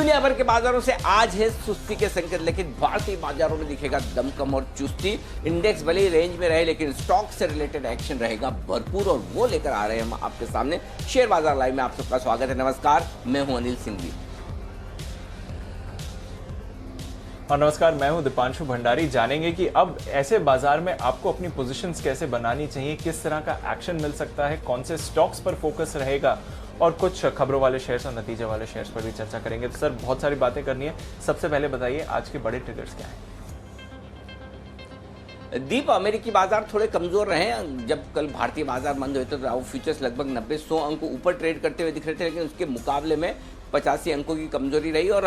दुनिया भर के बाजारों से आज है सुस्ती के संकेत, लेकिन भारतीय बाजारों में दिखेगा दमखम और चुस्ती। इंडेक्स भले ही रेंज में रहे, लेकिन स्टॉक से रिलेटेड एक्शन रहेगा भरपूर, और वो लेकर आ रहे हैं हम आपके सामने। शेयर बाजार लाइव में आप सबका स्वागत है। नमस्कार, मैं हूं अनिल सिंघवी। और नमस्कार, मैं हूं दीपांशु भंडारी। जानेंगे कि अब ऐसे बाजार में आपको अपनी पोजीशंस कैसे बनानी चाहिए, किस तरह का एक्शन मिल सकता है, कौन से स्टॉक्स पर फोकस रहेगा, और कुछ खबरों वाले शेयर्स और नतीजे वाले शेयर्स पर भी चर्चा करेंगे। तो सर, बहुत सारी बातें करनी है। सबसे पहले बताइए आज के बड़े ट्रिगर्स क्या हैं? दीप, अमेरिकी बाजार थोड़े कमजोर रहे। जब कल भारतीय बाजार बंद हुए तो डाउ फ्यूचर्स लगभग 90-100 अंक ऊपर ट्रेड करते हुए दिख रहे थे, लेकिन उसके मुकाबले में 85 अंकों की कमजोरी रही। और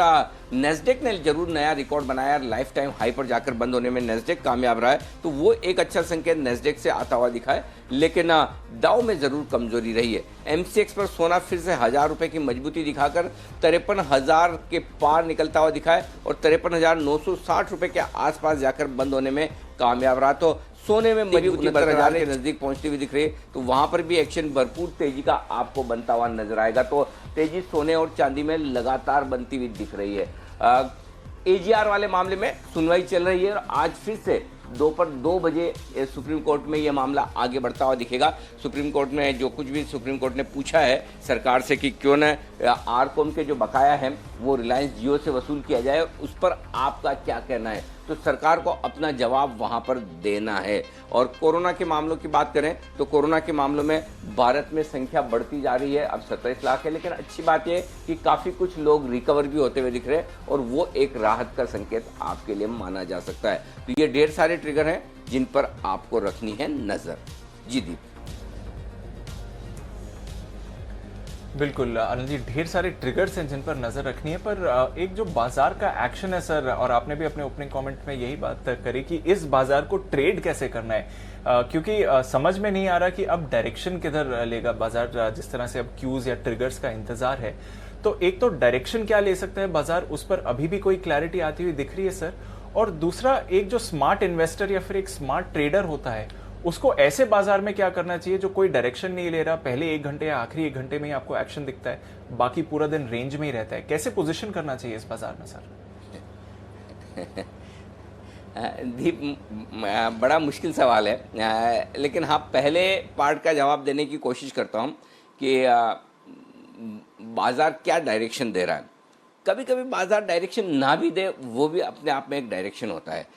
नेस्डेक ने जरूर नया रिकॉर्ड बनाया, लाइफ टाइम हाई पर जाकर बंद होने में नेस्डेक कामयाब रहा है, तो वो एक अच्छा संकेत नेस्डेक से आता हुआ दिखा है। लेकिन डाउ में जरूर कमजोरी रही है। एमसीएक्स पर सोना फिर से 1000 रुपए की मजबूती दिखाकर 53,000 के पार निकलता हुआ दिखा है, और 53,960 रुपए के आसपास जाकर बंद होने में कामयाब रहा। तो सोने में मजबूती 69,000 के नजदीक पहुंचती हुई दिख रही है, तो वहां पर भी एक्शन भरपूर तेजी का आपको बनता हुआ नजर आएगा। तो तेजी सोने और चांदी में लगातार बनती हुई दिख रही है। एजीआर वाले मामले में सुनवाई चल रही है, और आज फिर से दोपहर 2 बजे सुप्रीम कोर्ट में यह मामला आगे बढ़ता हुआ दिखेगा। सुप्रीम कोर्ट में जो कुछ भी सुप्रीम कोर्ट ने पूछा है सरकार से कि क्यों न आरकॉम के जो बकाया है वो रिलायंस जियो से वसूल किया जाए, उस पर आपका क्या कहना है, तो सरकार को अपना जवाब वहां पर देना है। और कोरोना के मामलों की बात करें तो कोरोना के मामलों में भारत में संख्या बढ़ती जा रही है, अब 27 लाख है। लेकिन अच्छी बात यह कि काफ़ी कुछ लोग रिकवर भी होते हुए दिख रहे हैं, और वो एक राहत का संकेत आपके लिए माना जा सकता है। तो ये ढेर सारे ट्रिगर हैं जिन पर आपको रखनी है नज़र। जी दीप। बिल्कुल अनिल जी, ढेर सारे ट्रिगर्स हैं जिन पर नजर रखनी है, पर एक जो बाजार का एक्शन है सर, और आपने भी अपने ओपनिंग कमेंट में यही बात करी कि इस बाजार को ट्रेड कैसे करना है, क्योंकि समझ में नहीं आ रहा कि अब डायरेक्शन किधर लेगा बाजार। जिस तरह से अब क्यूज या ट्रिगर्स का इंतजार है, तो एक तो डायरेक्शन क्या ले सकता है बाजार, उस पर अभी भी कोई क्लैरिटी आती हुई दिख रही है सर। और दूसरा, एक जो स्मार्ट इन्वेस्टर या फिर एक स्मार्ट ट्रेडर होता है, उसको ऐसे बाजार में क्या करना चाहिए जो कोई डायरेक्शन नहीं ले रहा, पहले 1 घंटे या आखिरी 1 घंटे में ही आपको एक्शन दिखता है, बाकी पूरा दिन रेंज में ही रहता है। कैसे पोजीशन करना चाहिए इस बाजार में सर? दीप, बड़ा मुश्किल सवाल है, लेकिन हाँ, पहले पार्ट का जवाब देने की कोशिश करता हूँ कि बाजार क्या डायरेक्शन दे रहा है। कभी कभी बाजार डायरेक्शन ना भी दे, वो भी अपने आप में एक डायरेक्शन होता है।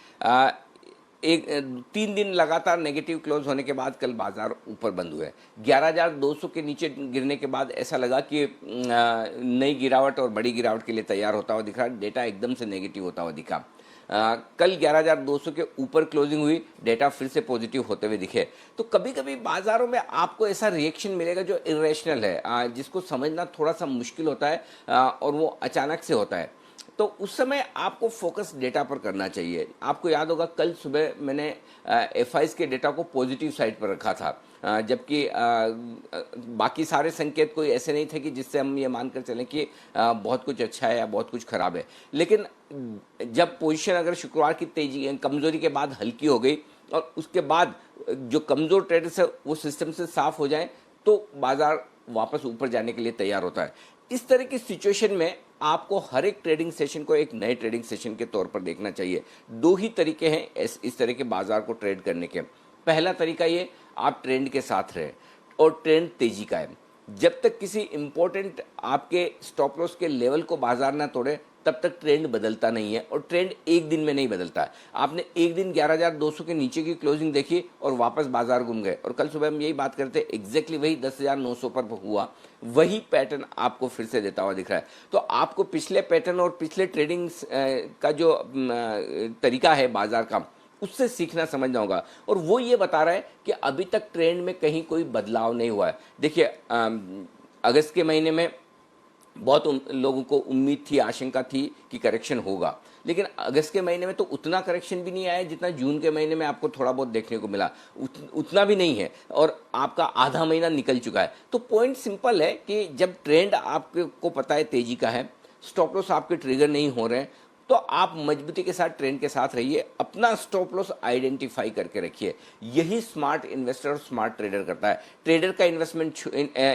3 दिन लगातार नेगेटिव क्लोज होने के बाद कल बाजार ऊपर बंद हुए। 11,200 के नीचे गिरने के बाद ऐसा लगा कि नई गिरावट और बड़ी गिरावट के लिए तैयार होता हुआ दिख रहा। डेटा एकदम से नेगेटिव होता हुआ दिखा। कल 11,200 के ऊपर क्लोजिंग हुई, डेटा फिर से पॉजिटिव होते हुए दिखे। तो कभी कभी बाजारों में आपको ऐसा रिएक्शन मिलेगा जो इरेशनल है, जिसको समझना थोड़ा सा मुश्किल होता है, और वो अचानक से होता है। तो उस समय आपको फोकस डेटा पर करना चाहिए। आपको याद होगा कल सुबह मैंने एफआईज के डेटा को पॉजिटिव साइड पर रखा था, जबकि बाकी सारे संकेत कोई ऐसे नहीं थे कि जिससे हम ये मानकर चलें कि बहुत कुछ अच्छा है या बहुत कुछ खराब है। लेकिन जब पोजीशन अगर शुक्रवार की तेजी कमजोरी के बाद हल्की हो गई, और उसके बाद जो कमजोर ट्रेडर्स है वो सिस्टम से साफ हो जाए, तो बाजार वापस ऊपर जाने के लिए तैयार होता है। इस तरह की सिचुएशन में आपको हर एक ट्रेडिंग सेशन को एक नए ट्रेडिंग सेशन के तौर पर देखना चाहिए। 2 ही तरीके हैं इस तरह के बाजार को ट्रेड करने के। पहला तरीका ये, आप ट्रेंड के साथ रहे, और ट्रेंड तेजी का है। जब तक किसी इंपॉर्टेंट आपके स्टॉप लॉस के लेवल को बाजार ना तोड़े, तब तक ट्रेंड बदलता नहीं है, और ट्रेंड एक दिन में नहीं बदलता है। आपने एक दिन 11,200 के नीचे की क्लोजिंग देखी और वापस बाजार घूम गए, और कल सुबह हम यही बात करते हैं, एग्जैक्टली वही 10,900 पर हुआ, वही पैटर्न आपको फिर से देता हुआ दिख रहा है। तो आपको पिछले पैटर्न और पिछले ट्रेडिंग का जो तरीका है बाजार का, उससे सीखना समझना होगा। और वो ये बता रहा है कि अभी तक ट्रेंड में कहीं कोई बदलाव नहीं हुआ है। देखिए, अगस्त के महीने में बहुत लोगों को उम्मीद थी, आशंका थी कि करेक्शन होगा, लेकिन अगस्त के महीने में तो उतना करेक्शन भी नहीं आया जितना जून के महीने में आपको थोड़ा बहुत देखने को मिला। उतना भी नहीं है, और आपका आधा महीना निकल चुका है। तो पॉइंट सिंपल है कि जब ट्रेंड आपको पता है तेजी का है, स्टॉप लॉस आपके ट्रिगर नहीं हो रहे हैं, तो आप मजबूती के साथ ट्रेंड के साथ रहिए, अपना स्टॉप लॉस आइडेंटिफाई करके रखिए। यही स्मार्ट इन्वेस्टर और स्मार्ट ट्रेडर करता है। ट्रेडर का इन्वेस्टमेंट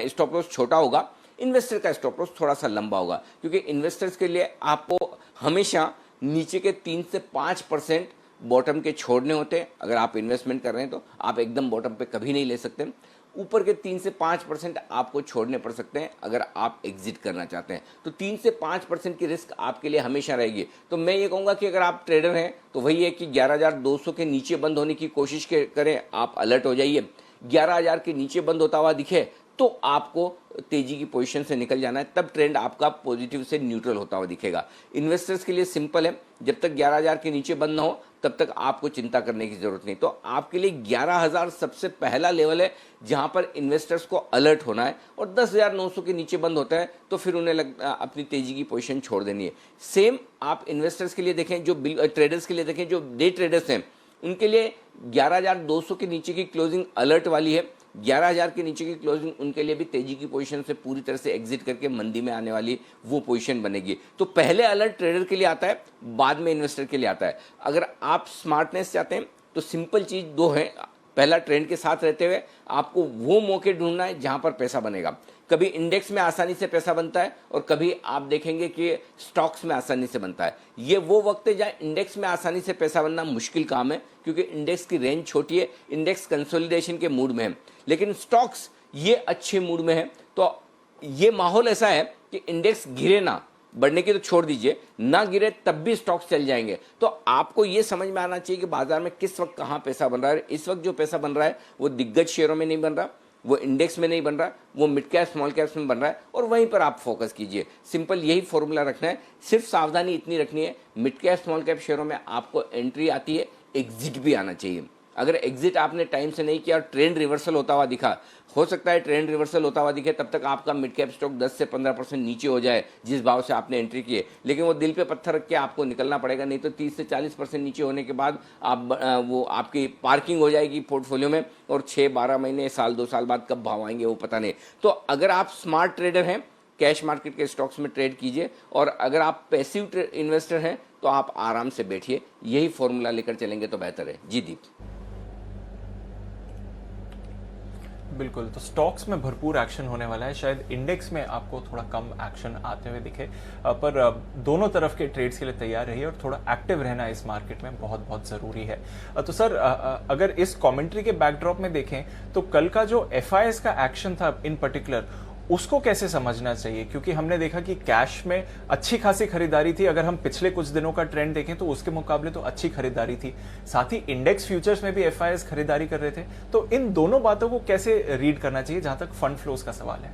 स्टॉप लॉस छोटा होगा, इन्वेस्टर का स्टॉप लॉस थोड़ा सा लंबा होगा, क्योंकि इन्वेस्टर्स के लिए आपको हमेशा नीचे के 3 से 5% बॉटम के छोड़ने होते हैं। अगर आप इन्वेस्टमेंट कर रहे हैं तो आप एकदम बॉटम पे कभी नहीं ले सकते। ऊपर के 3 से 5% आपको छोड़ने पड़ सकते हैं अगर आप एग्जिट करना चाहते हैं। तो 3 से 5% की रिस्क आपके लिए हमेशा रहेगी। तो मैं ये कहूँगा कि अगर आप ट्रेडर हैं तो वही है कि 11,200 के नीचे बंद होने की कोशिश करें, आप अलर्ट हो जाइए। 11,000 के नीचे बंद होता हुआ दिखे तो आपको तेजी की पोजीशन से निकल जाना है, तब ट्रेंड आपका पॉजिटिव से न्यूट्रल होता हुआ दिखेगा। इन्वेस्टर्स के लिए सिंपल है, जब तक 11,000 के नीचे बंद ना हो तब तक आपको चिंता करने की जरूरत नहीं। तो आपके लिए 11,000 सबसे पहला लेवल है जहां पर इन्वेस्टर्स को अलर्ट होना है, और 10,900 के नीचे बंद होता है तो फिर उन्हें अपनी तेजी की पोजीशन छोड़ देनी है। सेम आप इन्वेस्टर्स के लिए देखें, जो ट्रेडर्स के लिए देखें, जो डे ट्रेडर्स हैं उनके लिए 11,200 के नीचे की क्लोजिंग अलर्ट वाली है। 11,000 के नीचे की क्लोजिंग उनके लिए भी तेजी की पोजीशन से पूरी तरह से एग्जिट करके मंदी में आने वाली वो पोजीशन बनेगी। तो पहले अलर्ट ट्रेडर के लिए आता है, बाद में इन्वेस्टर के लिए आता है। अगर आप स्मार्टनेस चाहते हैं तो सिंपल चीज दो है। पहला, ट्रेंड के साथ रहते हुए आपको वो मौके ढूंढना है जहां पर पैसा बनेगा। कभी इंडेक्स में आसानी से पैसा बनता है और कभी आप देखेंगे कि स्टॉक्स में आसानी से बनता है। ये वो वक्त है जहां इंडेक्स में आसानी से पैसा बनना मुश्किल काम है, क्योंकि इंडेक्स की रेंज छोटी है, इंडेक्स कंसोलिडेशन के मूड में है। लेकिन स्टॉक्स ये अच्छे मूड में है। तो ये माहौल ऐसा है कि इंडेक्स गिरे ना, बढ़ने की तो छोड़ दीजिए, ना गिरे तब भी स्टॉक्स चल जाएंगे। तो आपको ये समझ में आना चाहिए कि बाजार में किस वक्त कहाँ पैसा बन रहा है। इस वक्त जो पैसा बन रहा है वो दिग्गज शेयरों में नहीं बन रहा, वो इंडेक्स में नहीं बन रहा, वो मिड कैप स्मॉल कैप्स में बन रहा है, और वहीं पर आप फोकस कीजिए। सिंपल यही फॉर्मूला रखना है। सिर्फ सावधानी इतनी रखनी है, मिड कैप स्मॉल कैप शेयरों में आपको एंट्री आती है, एग्जिट भी आना चाहिए। अगर एग्जिट आपने टाइम से नहीं किया और ट्रेंड रिवर्सल होता हुआ दिखा, हो सकता है ट्रेंड रिवर्सल होता हुआ दिखे तब तक आपका मिड कैप स्टॉक 10 से 15% नीचे हो जाए जिस भाव से आपने एंट्री की है, लेकिन वो दिल पे पत्थर रख के आपको निकलना पड़ेगा। नहीं तो 30 से 40% नीचे होने के बाद आप वो आपकी पार्किंग हो जाएगी पोर्टफोलियो में, और 6-12 महीने, साल 2 साल बाद कब भाव आएंगे वो पता नहीं। तो अगर आप स्मार्ट ट्रेडर हैं, कैश मार्केट के स्टॉक्स में ट्रेड कीजिए, और अगर आप पैसिव इन्वेस्टर हैं तो आप आराम से बैठिए। यही फॉर्मूला लेकर चलेंगे तो बेहतर है। जी दीप। बिल्कुल, तो स्टॉक्स में भरपूर एक्शन होने वाला है। शायद इंडेक्स में आपको थोड़ा कम एक्शन आते हुए दिखे, पर दोनों तरफ के ट्रेड्स के लिए तैयार रहिए और थोड़ा एक्टिव रहना इस मार्केट में बहुत बहुत जरूरी है। तो सर, अगर इस कमेंट्री के बैकड्रॉप में देखें तो कल का जो एफआईएस का एक्शन था इन पर्टिकुलर, उसको कैसे समझना चाहिए? क्योंकि हमने देखा कि कैश में अच्छी खासी खरीदारी थी। अगर हम पिछले कुछ दिनों का ट्रेंड देखें तो उसके मुकाबले तो अच्छी खरीदारी थी। साथ ही इंडेक्स फ्यूचर्स में भी एफआईएस खरीदारी कर रहे थे। तो इन दोनों बातों को कैसे रीड करना चाहिए जहां तक फंड फ्लोज का सवाल है?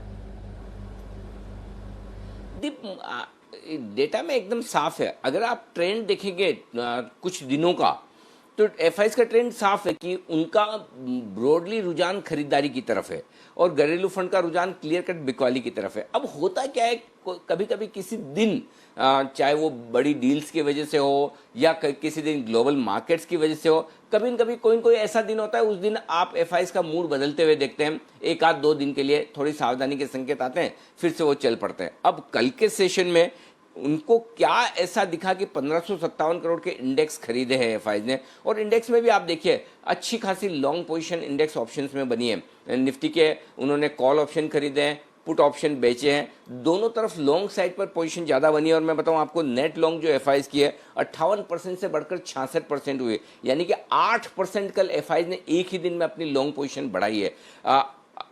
दीप, डेटा में एकदम साफ है। अगर आप ट्रेंड देखेंगे कुछ दिनों का, तो एफआईएस का ट्रेंड साफ है कि उनका ब्रॉडली रुझान खरीदारी की तरफ है और घरेलू फंड का रुझान क्लियर कट बिकवाली की तरफ है। अब होता क्या है, कभी कभी किसी दिन, चाहे वो बड़ी डील्स की वजह से हो या किसी दिन ग्लोबल मार्केट्स की वजह से हो, कभी न कभी कोई ऐसा दिन होता है, उस दिन आप एफआईएस का मूड बदलते हुए देखते हैं। 1-2 दिन के लिए थोड़ी सावधानी के संकेत आते हैं, फिर से वो चल पड़ते हैं। अब कल के सेशन में उनको क्या ऐसा दिखा कि 1557 करोड़ के इंडेक्स खरीदे हैं एफआईएस ने, और इंडेक्स में भी आप देखिए अच्छी खासी लॉन्ग पोजीशन इंडेक्स ऑप्शंस में बनी है। निफ्टी के उन्होंने कॉल ऑप्शन खरीदे हैं, पुट ऑप्शन बेचे हैं, दोनों तरफ लॉन्ग साइड पर पोजीशन ज़्यादा बनी है। और मैं बताऊं आपको, नेट लॉन्ग जो एफआईएस की है 58% से बढ़कर 66% हुई, यानी कि 8% कल एफआईएस ने एक ही दिन में अपनी लॉन्ग पोजीशन बढ़ाई है।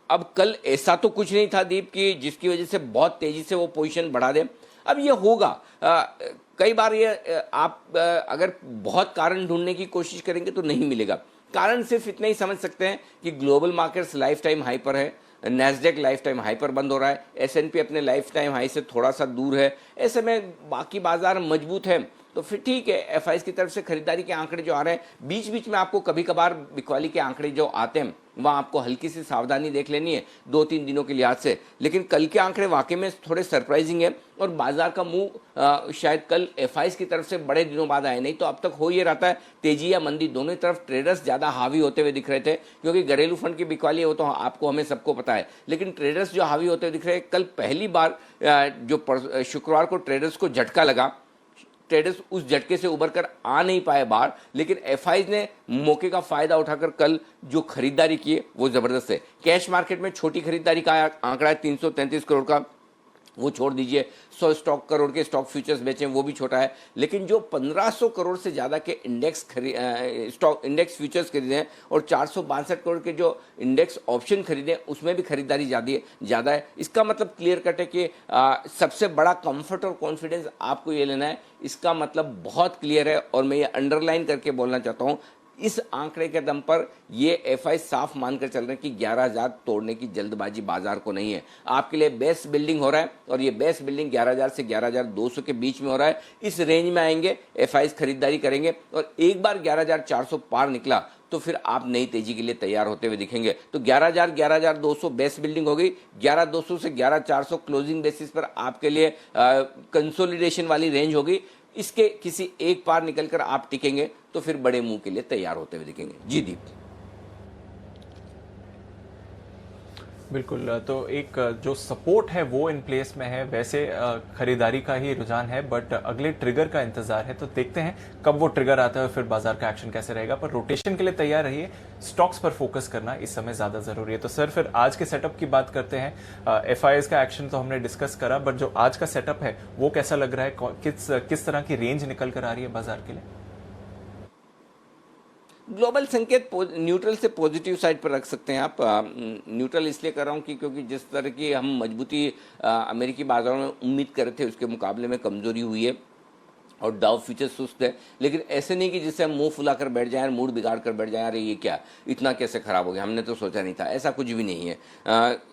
अब कल ऐसा तो कुछ नहीं था दीप की जिसकी वजह से बहुत तेजी से वो पोजीशन बढ़ा दे। अब ये होगा, कई बार ये आप अगर बहुत कारण ढूंढने की कोशिश करेंगे तो नहीं मिलेगा। कारण सिर्फ इतना ही समझ सकते हैं कि global markets life time high पर है, नैस्डैक लाइफ टाइम हाई पर बंद हो रहा है, एसएनपी अपने लाइफ टाइम हाई से थोड़ा सा दूर है, ऐसे में बाकी बाजार मजबूत है, तो फिर ठीक है। एफआईएस की तरफ से खरीदारी के आंकड़े जो आ रहे हैं, बीच बीच में आपको कभी कभार बिकवाली के आंकड़े जो आते हैं वहाँ आपको हल्की सी सावधानी देख लेनी है 2-3 दिनों के लिहाज से। लेकिन कल के आंकड़े वाकई में थोड़े सरप्राइजिंग है, और बाजार का मुंह शायद कल एफआईएस की तरफ से बड़े दिनों बाद आए, नहीं तो अब तक हो ये रहता है तेजी या मंदी दोनों तरफ ट्रेडर्स ज़्यादा हावी होते हुए दिख रहे थे, क्योंकि घरेलू फंड की बिकवाली है वो तो आपको हमें सबको पता है। लेकिन ट्रेडर्स जो हावी होते हुए दिख रहे हैं, कल पहली बार जो शुक्रवार को ट्रेडर्स को झटका लगा, ट्रेडर्स उस झटके से उबर कर आ नहीं पाए बाहर, लेकिन एफआईएस ने मौके का फायदा उठाकर कल जो खरीदारी की है वो जबरदस्त है। कैश मार्केट में छोटी खरीदारी का आंकड़ा है 333 करोड़ का, वो छोड़ दीजिए। 100 स्टॉक करोड़ के स्टॉक फ्यूचर्स बेचें, वो भी छोटा है। लेकिन जो 1500 करोड़ से ज़्यादा के स्टॉक इंडेक्स फ्यूचर्स खरीदे और 462 करोड़ के जो इंडेक्स ऑप्शन खरीदे, उसमें भी खरीदारी ज़्यादा है। इसका मतलब क्लियर कट है कि सबसे बड़ा कंफर्ट और कॉन्फिडेंस आपको ये लेना है। इसका मतलब बहुत क्लियर है और मैं ये अंडरलाइन करके बोलना चाहता हूँ, इस आंकड़े के दम पर ये एफआई साफ मानकर चल रहे हैं कि 11,000 तोड़ने की जल्दबाजी बाजार को नहीं है। आपके लिए बेस बिल्डिंग हो रहा है और ये बेस बिल्डिंग 11,000 से 11,200 के बीच में हो रहा है। इस रेंज में आएंगे, एफआई खरीदारी करेंगे और एक बार 11,400 पार निकला तो फिर आप नई तेजी के लिए तैयार होते हुए दिखेंगे। तो 11,000 11,200 बेस बिल्डिंग हो गई, 11,200 से 11,400 क्लोजिंग बेसिस पर आपके लिए कंसोलिडेशन वाली रेंज होगी। इसके किसी एक पार निकलकर आप टिकेंगे तो फिर बड़े मुंह के लिए तैयार होते हुए दिखेंगे। जी दीप। बिल्कुल, तो एक जो सपोर्ट है वो इन प्लेस में है, वैसे खरीदारी का ही रुझान है, बट अगले ट्रिगर का इंतजार है। तो देखते हैं कब वो ट्रिगर आता है और फिर बाजार का एक्शन कैसे रहेगा। पर रोटेशन के लिए तैयार रहिए, स्टॉक्स पर फोकस करना इस समय ज्यादा जरूरी है। तो सर फिर आज के सेटअप की बात करते हैं। एफआईएस का एक्शन तो हमने डिस्कस करा, बट जो आज का सेटअप है वो कैसा लग रहा है, किस तरह की रेंज निकल कर आ रही है बाजार के लिए? ग्लोबल संकेत न्यूट्रल से पॉजिटिव साइड पर रख सकते हैं आप। न्यूट्रल इसलिए कर रहा हूँ कि क्योंकि जिस तरह की हम मजबूती अमेरिकी बाजारों में उम्मीद कर रहे थे, उसके मुकाबले में कमजोरी हुई है और डाउ फ्यूचर सुस्त है। लेकिन ऐसे नहीं कि जिससे हम मुंह फुलाकर बैठ जाएं और मूड बिगाड़ कर बैठ जाएं, अरे ये क्या, इतना कैसे खराब हो गया, हमने तो सोचा नहीं था। ऐसा कुछ भी नहीं है।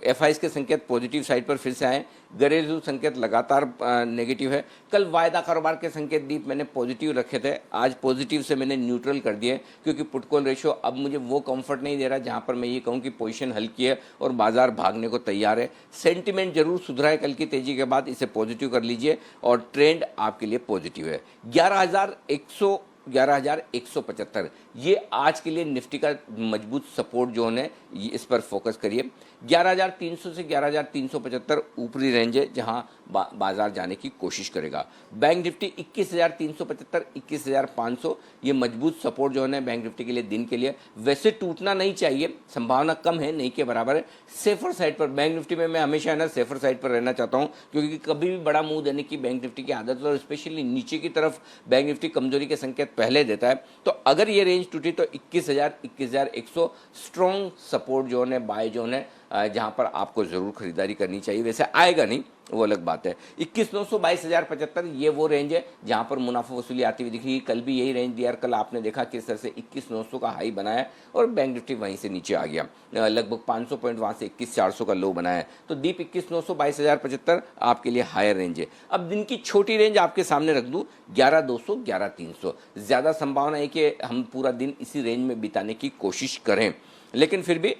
एफआईएस के संकेत पॉजिटिव साइड पर फिर से आए, घरेलू संकेत लगातार नेगेटिव है। कल वायदा कारोबार के संकेत दीप मैंने पॉजिटिव रखे थे, आज पॉजिटिव से मैंने न्यूट्रल कर दिए, क्योंकि पुट कॉल रेशियो अब मुझे वो कंफर्ट नहीं दे रहा जहां पर मैं ये कहूं कि पोजीशन हल्की है और बाजार भागने को तैयार है। सेंटिमेंट जरूर सुधरा है कल की तेजी के बाद, इसे पॉजिटिव कर लीजिए और ट्रेंड आपके लिए पॉजिटिव है। 11,175 ये आज के लिए निफ्टी का मजबूत सपोर्ट जोन है, इस पर फोकस करिए। 11,300 से 11,375 ऊपरी रेंज है जहां बाजार जाने की कोशिश करेगा। बैंक निफ्टी 21,375 21,500 ये मजबूत सपोर्ट जोन है बैंक निफ्टी के लिए दिन के लिए। वैसे टूटना नहीं चाहिए, संभावना कम है, नहीं के बराबर है। सेफर साइड पर बैंक निफ्टी में मैं हमेशा ना सेफर साइड पर रहना चाहता हूं, क्योंकि कभी भी बड़ा मुंह देने की बैंक निफ्टी की आदत है और स्पेशली नीचे की तरफ बैंक निफ्टी कमजोरी के संकेत पहले देता है। तो अगर ये रेंज टूटी तो 21,000 21,100 स्ट्रॉन्ग सपोर्ट जोन है, बाय जोन है, जहां पर आपको जरूर खरीदारी करनी चाहिए। वैसे आएगा नहीं, वो अलग बात है। 21,900 22,075 ये वो रेंज है जहां पर मुनाफा वसूली आती हुई दिखी। कल भी यही रेंज दिया, कल आपने देखा किस तरह से 21,900 का हाई बनाया और बैंक निफ्टी वहीं से नीचे आ गया, लगभग 500 पॉइंट वहां से 21,400 का लो बनाया। तो दीप 21,900 22,075 आपके लिए हायर रेंज है। अब दिन की छोटी रेंज आपके सामने रख दूं, 11,200 11,300। ज्यादा संभावना है कि हम पूरा दिन इसी रेंज में बिताने की कोशिश करें, लेकिन फिर भी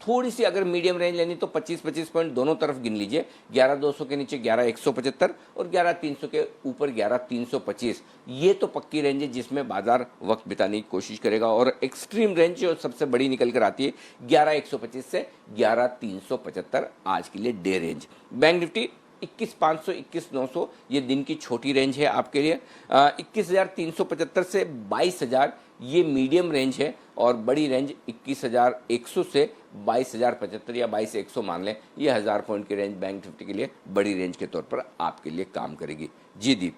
थोड़ी सी अगर मीडियम रेंज लेनी तो 25-25 पॉइंट दोनों तरफ गिन लीजिए। 11,200 के नीचे 11,175 और 11,300 के ऊपर 11,325। ये तो पक्की रेंज है जिसमें बाजार वक्त बिताने की कोशिश करेगा। और एक्सट्रीम रेंज जो सबसे बड़ी निकल कर आती है 11,125 से 11,375 आज के लिए डे रेंज। बैंक निफ्टी 21,500 21,900 ये दिन की छोटी रेंज है आपके लिए। 21,375 से 22,000 ये मीडियम रेंज है और बड़ी रेंज 21,100 से 22,075 या 22,100 मान लें, ये 1000 पॉइंट की रेंज बैंक निफ्टी के लिए बड़ी रेंज के तौर पर आपके लिए काम करेगी। जी दीप।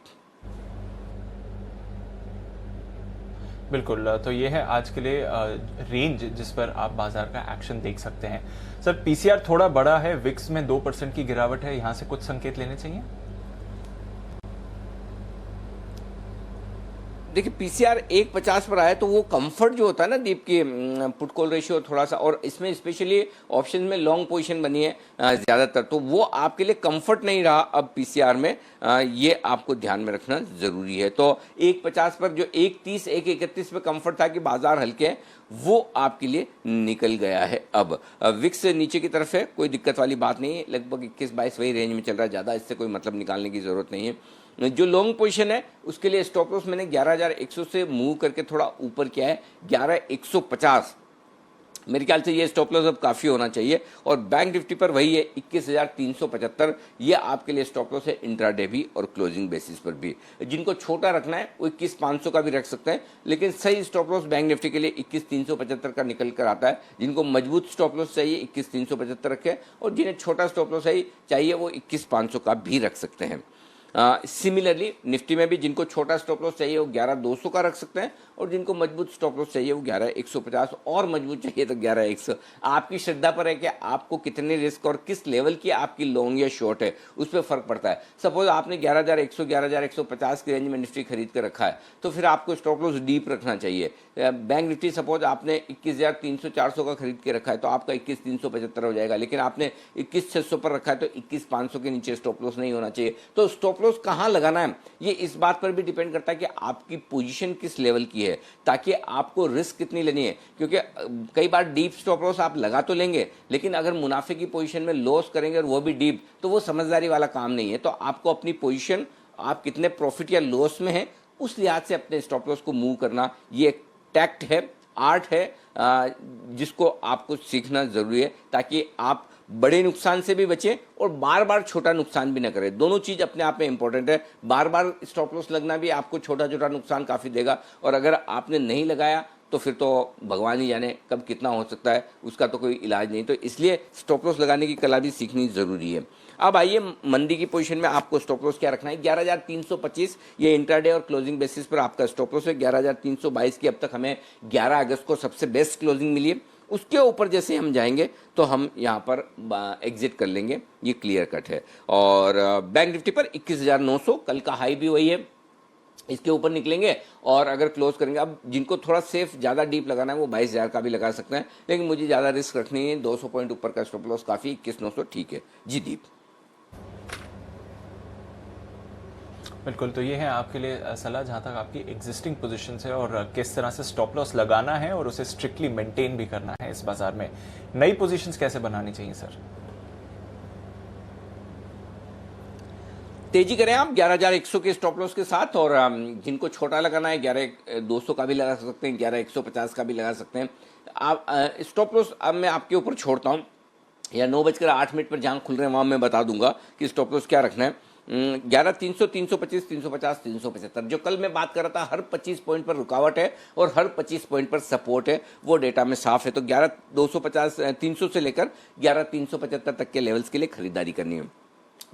बिल्कुल, तो ये है आज के लिए रेंज जिस पर आप बाजार का एक्शन देख सकते हैं। सर पीसीआर थोड़ा बड़ा है, विक्स में 2% की गिरावट है, यहां से कुछ संकेत लेने चाहिए? देखिए पीसीआर 150 पर आया तो वो कंफर्ट जो होता है ना दीप की पुट कॉल रेशियो थोड़ा सा, और इसमें स्पेशली ऑप्शन में लॉन्ग पोजीशन बनी है ज़्यादातर, तो वो आपके लिए कंफर्ट नहीं रहा अब पीसीआर में, ये आपको ध्यान में रखना ज़रूरी है। तो 150 पर जो 130 131 पे कंफर्ट था कि बाजार हल्के हैं, वो आपके लिए निकल गया है। अब विक्स नीचे की तरफ है, कोई दिक्कत वाली बात नहीं है, लगभग 21-22 वही रेंज में चल रहा है, ज़्यादा इससे कोई मतलब निकालने की ज़रूरत नहीं है। जो लॉन्ग पोजीशन है उसके लिए स्टॉप लॉस मैंने 11,100 से मूव करके थोड़ा ऊपर किया है, 11,150 मेरे ख्याल से ये स्टॉप लॉस अब काफ़ी होना चाहिए। और बैंक निफ्टी पर वही है 21,375, ये आपके लिए स्टॉप लॉस है इंट्राडे भी और क्लोजिंग बेसिस पर भी। जिनको छोटा रखना है वो 21,500 का भी रख सकते हैं, लेकिन सही स्टॉप लॉस बैंक निफ्टी के लिए 21,375 का निकल कर आता है। जिनको मजबूत स्टॉप लॉस चाहिए 21,375 रखें, और जिन्हें छोटा स्टॉप लॉस चाहिए वो 21,500 का भी रख सकते हैं। सिमिलरली निफ्टी में भी जिनको छोटा स्टॉप लॉस चाहिए वो 11,200 का रख सकते हैं, और जिनको मजबूत स्टॉप लॉस चाहिए वो 11,150, और मजबूत चाहिए तो 11,100। आपकी श्रद्धा पर है कि आपको कितने रिस्क और किस लेवल की आपकी लॉन्ग या शॉर्ट है, उस पर फर्क पड़ता है। सपोज आपने 11,100 11,150 की रेंज में निफ्टी खरीद कर रखा है, तो फिर आपको स्टॉप लॉस डीप रखना चाहिए। बैंक निफ्टी सपोज आपने 21,300 400 का खरीद के रखा है, तो आपका 21,375 हो जाएगा, लेकिन आपने 21,600 पर रखा है तो 21,500 के नीचे स्टॉप लॉस नहीं होना चाहिए। तो स्टॉप लॉस कहाँ लगाना है ये इस बात पर भी डिपेंड करता है कि आपकी पोजीशन किस लेवल की है, ताकि आपको रिस्क कितनी लेनी है। क्योंकि कई बार डीप स्टॉप लॉस आप लगा तो लेंगे, लेकिन अगर मुनाफे की पोजीशन में लॉस करेंगे और वो भी डीप, तो वो समझदारी वाला काम नहीं है। तो आपको अपनी पोजीशन, आप कितने प्रॉफिट या लॉस में हैं, उस लिहाज से अपने स्टॉप लॉस को मूव करना, ये एक टैक्ट है, आर्ट है, जिसको आपको सीखना जरूरी है, ताकि आप बड़े नुकसान से भी बचें और बार बार छोटा नुकसान भी ना करें। दोनों चीज़ अपने आप में इंपॉर्टेंट है। बार बार स्टॉप लॉस लगना भी आपको छोटा छोटा नुकसान काफ़ी देगा, और अगर आपने नहीं लगाया तो फिर तो भगवान ही जाने कब कितना हो सकता है, उसका तो कोई इलाज नहीं। तो इसलिए स्टॉप लॉस लगाने की कला भी सीखनी ज़रूरी है। अब आइए मंदी की पोजीशन में आपको स्टॉप लॉस क्या रखना है। 11,325 ये इंट्राडे और क्लोजिंग बेसिस पर आपका स्टॉप लॉस है। 11,322 की अब तक हमें 11 अगस्त को सबसे बेस्ट क्लोजिंग मिली है। उसके ऊपर जैसे हम जाएंगे तो हम यहाँ पर एग्जिट कर लेंगे, ये क्लियर कट है। और बैंक निफ्टी पर 21,900 कल का हाई भी वही है, इसके ऊपर निकलेंगे और अगर क्लोज करेंगे। अब जिनको थोड़ा सेफ ज़्यादा डीप लगाना है वो 22,000 का भी लगा सकते हैं, लेकिन मुझे ज़्यादा रिस्क रखनी है। 200 पॉइंट ऊपर का स्टॉप लॉस काफ़ी, 21,900 ठीक है जी दीप। बिल्कुल, तो ये है आपके लिए सलाह जहाँ तक आपकी एग्जिस्टिंग पोजीशन है और किस तरह से स्टॉप लॉस लगाना है और उसे स्ट्रिक्टली मेंटेन भी करना है इस बाजार में। नई पोजीशंस कैसे बनानी चाहिए सर? तेजी करें आप 11,100 के स्टॉप लॉस के साथ, और जिनको छोटा लगाना है 11,200 का भी लगा सकते हैं, 11,150 का भी लगा सकते हैं। आप स्टॉप लॉस अब मैं आपके ऊपर छोड़ता हूँ, या 9:08 पर जहाँ खुल रहे हैं वहाँ मैं बता दूंगा कि स्टॉप लॉस क्या रखना है। 11,300 325 350 375 जो कल मैं बात कर रहा था, हर 25 पॉइंट पर रुकावट है और हर 25 पॉइंट पर सपोर्ट है, वो डेटा में साफ है। तो 11,250 300 से लेकर 11,375 तक के लेवल्स के लिए खरीदारी करनी है।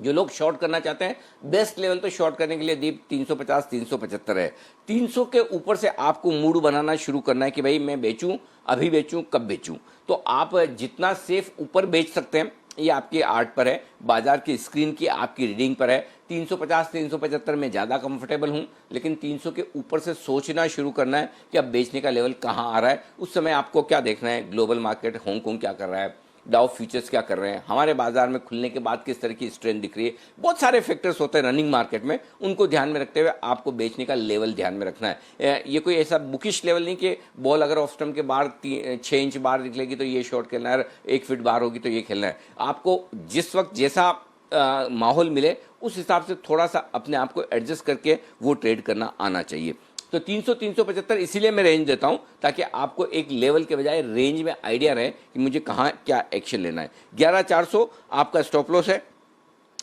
जो लोग शॉर्ट करना चाहते हैं, बेस्ट लेवल तो शॉर्ट करने के लिए दीप 350 375 है। 300 के ऊपर से आपको मूड बनाना शुरू करना है कि भाई मैं बेचूं, अभी बेचूं, कब बेचूं। तो आप जितना सेफ ऊपर बेच सकते हैं ये आपके आर्ट पर है, बाजार की स्क्रीन की आपकी रीडिंग पर है। 350 375 में ज़्यादा कंफर्टेबल हूं, लेकिन 300 के ऊपर से सोचना शुरू करना है कि अब बेचने का लेवल कहां आ रहा है। उस समय आपको क्या देखना है, ग्लोबल मार्केट, हांगकांग क्या कर रहा है, डाउ फ्यूचर्स क्या कर रहे हैं, हमारे बाजार में खुलने के बाद किस तरह की स्ट्रेंथ दिख रही है। बहुत सारे फैक्टर्स होते हैं रनिंग मार्केट में, उनको ध्यान में रखते हुए आपको बेचने का लेवल ध्यान में रखना है। ये कोई ऐसा बुकिश लेवल नहीं कि बॉल अगर ऑफ स्टंप के बाहर 6 इंच बाहर निकलेगी तो ये शॉट खेलना है, 1 फीट बाहर होगी तो ये खेलना है। आपको जिस वक्त जैसा माहौल मिले उस हिसाब से थोड़ा सा अपने आप को एडजस्ट करके वो ट्रेड करना आना चाहिए। तो 300 375 इसीलिए मैं रेंज देता हूं, ताकि आपको एक लेवल के बजाय रेंज में आइडिया रहे कि मुझे कहां क्या एक्शन लेना है। 11,400 आपका स्टॉप लॉस है,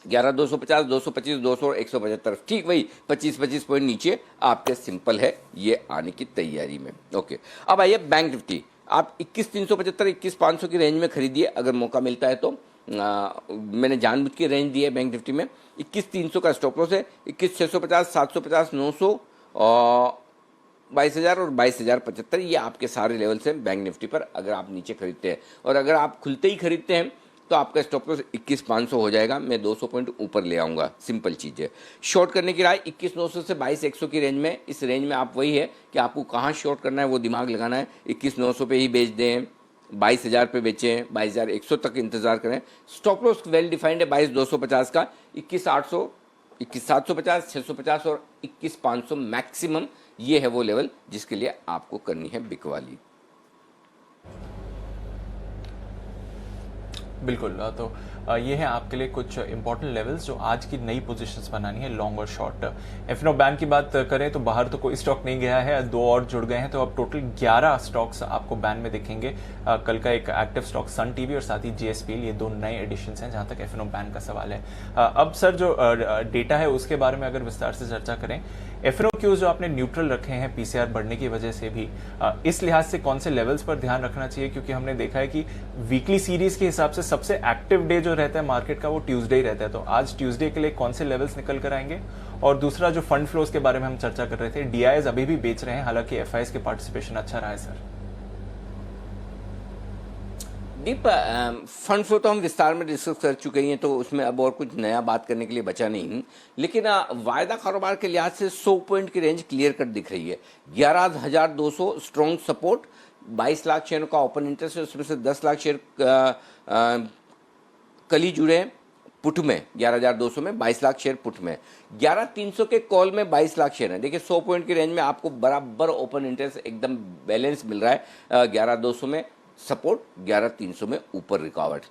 11,250 225 200 और 175 ठीक वही 25 पॉइंट नीचे आपके सिंपल है ये आने की तैयारी में। ओके, अब आइए बैंक निफ्टी। आप 21,375 21,500 की रेंज में खरीदिए अगर मौका मिलता है तो। मैंने जानबूझ के रेंज दी है बैंक निफ्टी में। 21,300 का स्टॉप लॉस है, 21,650 750 900 और 22,000 और 22,075 ये आपके सारे लेवल्स हैं बैंक निफ्टी पर अगर आप नीचे खरीदते हैं। और अगर आप खुलते ही खरीदते हैं तो आपका स्टॉप लॉस 21,500 हो जाएगा, मैं 200 पॉइंट ऊपर ले आऊँगा, सिंपल चीज़ है। शॉर्ट करने की राय 21,900 से 22,100 की रेंज में। इस रेंज में आप वही है कि आपको कहाँ शॉर्ट करना है वो दिमाग लगाना है। 21,900 पे ही बेच दें, 22,000 पे बेचें, 22,100 तक इंतजार करें। स्टॉप लॉस वेल डिफाइंड है 22,250 का, 21,800 21,750 650 और 21,500 मैक्सिमम, ये है वो लेवल जिसके लिए आपको करनी है बिकवाली। बिल्कुल, तो ये है आपके लिए कुछ इंपॉर्टेंट लेवल्स जो आज की नई पोजीशंस बनानी है लॉन्ग और शॉर्ट। एफनो बैंक की बात करें तो बाहर तो कोई स्टॉक नहीं गया है, 2 और जुड़ गए हैं, तो अब टोटल 11 स्टॉक्स आपको बैन में दिखेंगे। कल का एक एक्टिव स्टॉक सन टीवी और साथ ही जीएसपीएल, ये 2 नए एडिशन हैं जहां तक एफनो बैन का सवाल है। अब सर जो डेटा है उसके बारे में अगर विस्तार से चर्चा करें, एफनो क्यूज जो आपने न्यूट्रल रखे हैं पीसीआर बढ़ने की वजह से भी, इस लिहाज से कौन से लेवल्स पर ध्यान रखना चाहिए? क्योंकि हमने देखा है कि वीकली सीरीज के हिसाब से सबसे एक्टिव डे जो रहता है मार्केट का वो ट्यूसडे ही रहता है, तो आज ट्यूसडे के लिए कौन से लेवल्स निकल कर आएंगे? और दूसरा जो फंड फ्लोज के बारे में हम चर्चा कर रहे थे, डीआईएस अभी भी बेच रहे हैं, हालांकि एफआईएस के पार्टिसिपेशन अच्छा रहा है सर। दीप, फंड फ्लो तो हम विस्तार में डिस्कस कर चुके हैं, तो उसमें अब और कुछ नया बात करने के लिए बचा नहीं। लेकिन वायदा कारोबार के लिहाज से 100 पॉइंट की रेंज क्लियर कट दिख रही है। 11,200 स्ट्रॉन्ग सपोर्ट, 22 लाख शेयरों का ओपन इंटरेस्ट है, उसमें से 10 लाख शेयर कल ही जुड़े हैं पुट में 11,200 में, 22 लाख शेयर पुट में। 11,300 के कॉल में 22 लाख शेयर हैं। देखिए 100 पॉइंट की रेंज में आपको बराबर ओपन इंटरेस्ट एकदम बैलेंस मिल रहा है। 11,200 में सपोर्ट, 11,300 में ऊपर रिकॉर्ड।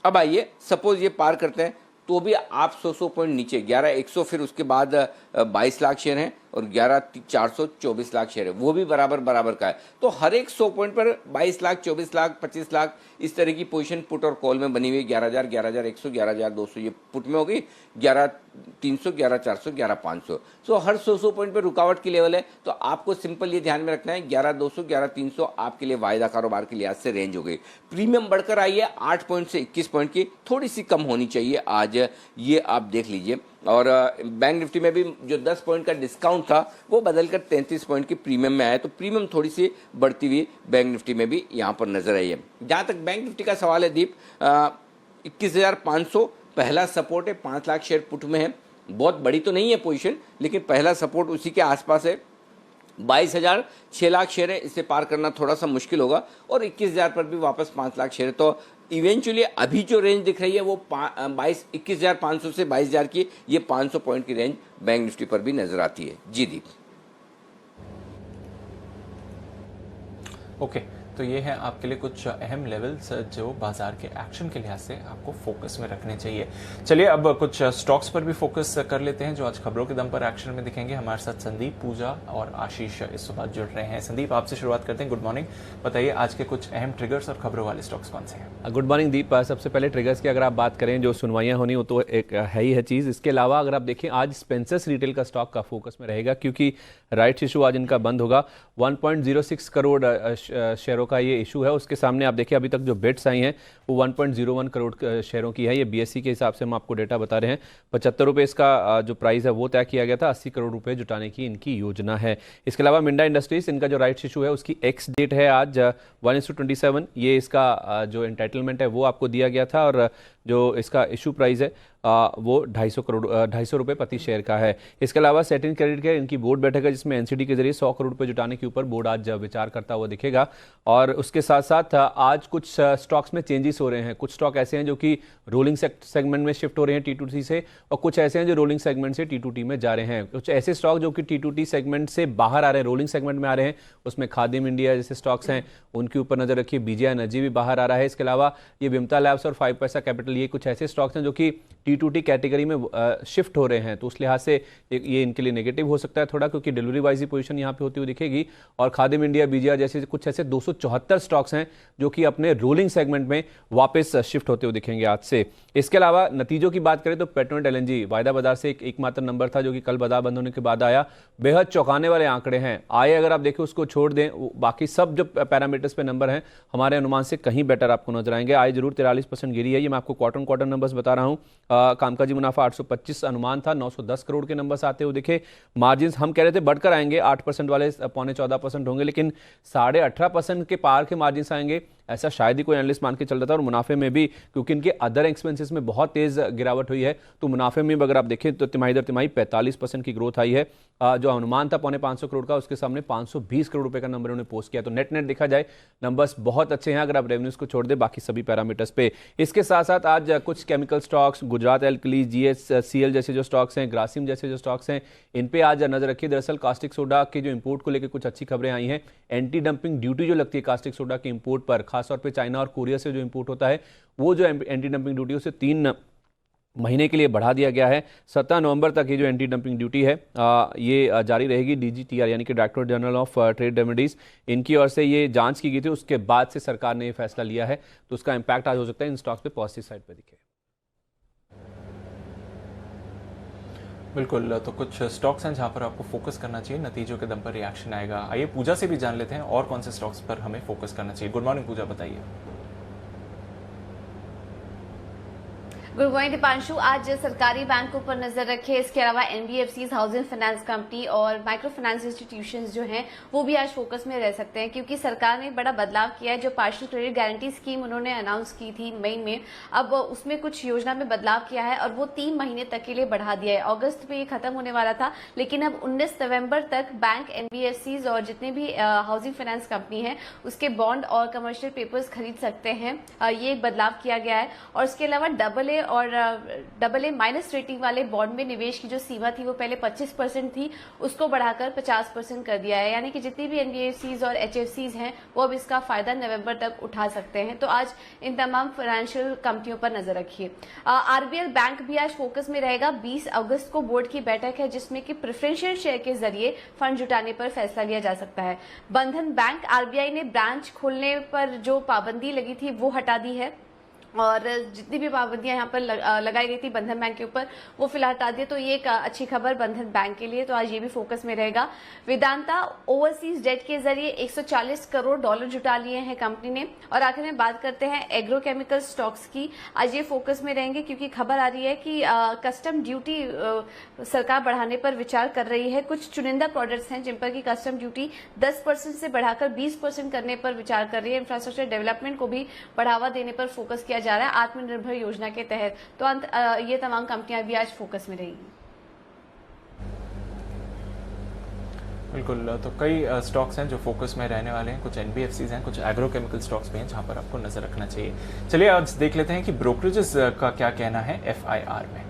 अब आइए सपोज ये पार करते हैं तो भी आप 100 पॉइंट नीचे 11,100, फिर उसके बाद 22 लाख शेयर हैं और 11,400 24 लाख शेयर है, वो भी बराबर बराबर का है। तो हर एक 100 पॉइंट पर 22 लाख, 24 लाख, 25 लाख इस तरह की पोजीशन पुट और कॉल में बनी हुई है। 11,000, 11,100, 11,200 ये पुट में होगी, 11,300, 11,400, 11,500। सो हर 100 पॉइंट पर रुकावट की लेवल है। तो आपको सिंपल ये ध्यान में रखना है 11,200, 11,300 आपके लिए वायदा कारोबार के लिहाज से रेंज हो गई। प्रीमियम बढ़कर आई है 8 पॉइंट से 21 पॉइंट की, थोड़ी सी कम होनी चाहिए आज, ये आप देख लीजिए। और बैंक निफ्टी में भी जो 10 पॉइंट का डिस्काउंट था वो बदलकर 33 पॉइंट की प्रीमियम में आया, तो प्रीमियम थोड़ी सी बढ़ती हुई बैंक निफ्टी में भी यहाँ पर नजर आई है। जहाँ तक बैंक निफ्टी का सवाल है दीप, 21,500 पहला सपोर्ट है, 5 लाख शेयर पुट में है। बहुत बड़ी तो नहीं है पोजीशन, लेकिन पहला सपोर्ट उसी के आसपास है। 22,000 6 लाख शेयर है, इसे पार करना थोड़ा सा मुश्किल होगा। और 21,000 पर भी वापस 5 लाख शेयर है। तो इवेंचुअली अभी जो रेंज दिख रही है वो 21,500 से 22,000 की, ये 500 पॉइंट की रेंज बैंक निफ्टी पर भी नजर आती है। जी दीप। ओके, तो ये है आपके लिए कुछ अहम लेवल्स जो बाजार के एक्शन के लिहाज से आपको फोकस में रखने चाहिए। चलिए अब कुछ स्टॉक्स पर भी फोकस कर लेते हैं जो आज खबरों के दम पर एक्शन में दिखेंगे। हमारे साथ संदीप, पूजा और आशीष इस वक्त जुड़ रहे हैं। संदीप, आपसे शुरुआत करते हैं। गुड मॉर्निंग, बताइए आज के कुछ अहम ट्रिगर्स और खबरों वाले स्टॉक्स कौन से हैं? गुड मॉर्निंग दीप। सबसे पहले ट्रिगर्स की अगर आप बात करें, जो सुनवाइयां होनी हो तो एक है ही है चीज़। इसके अलावा अगर आप देखें आज स्पेंसर्स रिटेल का स्टॉक का फोकस में रहेगा, क्योंकि राइट्स इशू आज इनका बंद होगा। 1.06 करोड़ शेयरों का ये इशू है। उसके सामने आप देखिए अभी तक जो बिड्स आई हैं वो 1.01 करोड़ शेयरों की है। ये बीएसई के हिसाब से हम आपको डेटा बता रहे हैं। 75 रुपये इसका जो प्राइस है वो तय किया गया था। 80 करोड़ रुपए जुटाने की इनकी योजना है। इसके अलावा मिंडा इंडस्ट्रीज, इनका जो राइट्स इशू है उसकी एक्स डेट है आज 1:27। ये इसका जो एंटाइटलमेंट है वो आपको दिया गया था और जो इसका इशू प्राइस है वो 250 रुपये प्रति शेयर का है। इसके अलावा सेटिंग क्रेडिट के इनकी बोर्ड बैठक है जिसमें एनसीडी के जरिए 100 करोड़ रुपये जुटाने के ऊपर बोर्ड आज विचार करता हुआ दिखेगा। और उसके साथ साथ आज कुछ स्टॉक्स में चेंजेस हो रहे हैं। कुछ स्टॉक ऐसे हैं जो कि रोलिंग सेगमेंट में शिफ्ट हो रहे हैं T2T से, और कुछ ऐसे हैं जो रोलिंग सेगमेंट से T2T में जा रहे हैं। कुछ ऐसे स्टॉक जो कि T2T सेगमेंट से बाहर आ रहे हैं, रोलिंग सेगमेंट में आ रहे हैं, उसमें खादिम इंडिया जैसे स्टॉक्स हैं उनके ऊपर नजर रखिए। बीजीआई एनर्जी भी बाहर आ रहा है। इसके अलावा ये विमता लैब्स और 5 पैसा कैपिटल, ये कुछ ऐसे स्टॉक्स हैं जो कि T2T कैटेगरी में शिफ्ट हो रहे हैं। तो उस लिहाज से ये इनके लिए नेगेटिव हो सकता है थोड़ा, क्योंकि डिलीवरी वाइज ही पोजीशन यहाँ पे होती हुई दिखेगी। और खादिम इंडिया, बीजीआई जैसे कुछ ऐसे 274 स्टॉक्स हैं जो कि अपने रोलिंग सेगमेंट में वापस शिफ्ट होते हुए दिखेंगे आज से। इसके अलावा नतीजों की बात करें तो पेट्रोनेट LNG वायदा बाजार से एकमात्र नंबर था जो कि कल बाजार बंद होने के बाद आया। बेहद चौंकाने वाले आंकड़े हैं आए। अगर आप देखें उसको छोड़ दें, बाकी सब जो पैरामीटर्स पे नंबर हैं हमारे अनुमान से कहीं बेटर आपको नजर आएंगे। आय जरूर 43% गिरी है, ये मैं आपको क्वार्टर नंबर्स बता रहा हूँ। कामकाजी मुनाफा 825 अनुमान था, 910 करोड़ के नंबर्स आते हुए दिखे। मार्जिन हम कह रहे थे बढ़कर आएंगे, 8% वाले 14.25% होंगे, लेकिन 18.5% के पार के मार्जिन आएंगे ऐसा शायद ही कोई एनालिस्ट मान के चल रहा था। और मुनाफे में भी, क्योंकि इनके अदर एक्सपेंसेस में बहुत तेज गिरावट हुई है, तो मुनाफे में भी अगर आप देखें तो तिमाही दर तिमाही 45% की ग्रोथ आई है। जो अनुमान था 550 करोड़ का, उसके सामने 520 करोड़ रुपए का नंबर उन्होंने पोस्ट किया। तो नेट देखा जाए नंबर्स बहुत अच्छे हैं अगर आप रेवेन्यूज को छोड़ दे बाकी सभी पैरामीटर्स पे। इसके साथ साथ आज कुछ chemical stocks, Gujarat alkali, GSCL जैसे जो स्टॉक्स हैं, ग्रासिम जैसे जो स्टॉक्स हैं, इन पे आज नजर रखिए। दरअसल कास्टिक सोडा के जो इंपोर्ट को लेकर कुछ अच्छी खबरें आई हैं। एंटी डंपिंग ड्यूटी जो लगती है कास्टिक सोडा के इंपोर्ट पर, खासतौर पे चाइना और कोरिया से जो इंपोर्ट होता है वो जो एंटी डंपिंग ड्यूटी उसे 3 महीने के लिए बढ़ा दिया गया है। 17 नवंबर तक ये जो एंटी डंपिंग ड्यूटी है ये जारी रहेगी। DGTR यानी कि directorate general of trade remedies, इनकी ओर से ये जांच की गई थी, उसके बाद से सरकार ने ये फैसला लिया है, तो उसका इम्पैक्ट आज हो सकता है इन स्टॉक्स पे पॉजिटिव साइड पे दिखे। बिल्कुल, तो कुछ स्टॉक्स हैं जहां पर आपको फोकस करना चाहिए, नतीजों के दम पर रिएक्शन आएगा। आइए पूजा से भी जान लेते हैं और कौन से स्टॉक्स पर हमें फोकस करना चाहिए। गुड मॉर्निंग पूजा, बताइए। Good morning Deepanshu. आज सरकारी बैंकों पर नजर रखें, इसके अलावा एनबीएफसीज, हाउसिंग फाइनेंस कंपनी और माइक्रो फाइनेंस इंस्टीट्यूशंस जो हैं वो भी आज फोकस में रह सकते हैं, क्योंकि सरकार ने बड़ा बदलाव किया है। जो पार्शियल क्रेडिट गारंटी स्कीम उन्होंने अनाउंस की थी मई में, अब उसमें कुछ योजना में बदलाव किया है और वो 3 महीने तक के लिए बढ़ा दिया है। अगस्त में ये खत्म होने वाला था, लेकिन अब 19 नवंबर तक बैंक, एनबीएफसीज और जितने भी हाउसिंग फाइनेंस कंपनी है उसके बॉन्ड और कमर्शियल पेपर्स खरीद सकते हैं। ये एक बदलाव किया गया है। और इसके अलावा AA और AA- रेटिंग वाले बॉन्ड में निवेश की जो सीमा थी वो पहले 25% थी, उसको बढ़ाकर 50% कर दिया है। यानी कि जितनी भी एनबीएफसीज और एचएफसीज हैं वो अब इसका फायदा नवंबर तक उठा सकते हैं। तो आज इन तमाम फाइनेंशियल कंपनियों पर नजर रखिए। आरबीएल बैंक भी आज फोकस में रहेगा। 20 अगस्त को बोर्ड की बैठक है जिसमें कि प्रेफरेंशियल शेयर के जरिए फंड जुटाने पर फैसला लिया जा सकता है। बंधन बैंक, आरबीआई ने ब्रांच खोलने पर जो पाबंदी लगी थी वो हटा दी है और जितनी भी पाबंदियां यहाँ पर लगाई गई थी बंधन बैंक के ऊपर वो फिलहाल हटा दी। तो ये एक अच्छी खबर बंधन बैंक के लिए, तो आज ये भी फोकस में रहेगा। वेदांता ओवरसीज डेट के जरिए $140 करोड़ जुटा लिए हैं कंपनी ने। और आखिर में बात करते हैं एग्रोकेमिकल स्टॉक्स की। आज ये फोकस में रहेंगे क्योंकि खबर आ रही है कि कस्टम ड्यूटी सरकार बढ़ाने पर विचार कर रही है। कुछ चुनिंदा प्रोडक्ट्स हैं जिन पर की कस्टम ड्यूटी 10% से बढ़ाकर 20% करने पर विचार कर रही है। इंफ्रास्ट्रक्चर डेवलपमेंट को भी बढ़ावा देने पर फोकस किया जा रहा है आत्मनिर्भर योजना के तहत। तो ये तमाम कंपनियां भी आज फोकस में रहेंगी। बिल्कुल, तो कई स्टॉक्स हैं जो फोकस में रहने वाले हैं। कुछ एनबीएफसीज हैं, कुछ एग्रोकेमिकल स्टॉक्स भी हैं जहां पर आपको नजर रखना चाहिए। चलिए आज देख लेते हैं कि ब्रोकरेजेस का क्या कहना है एफआईआर में।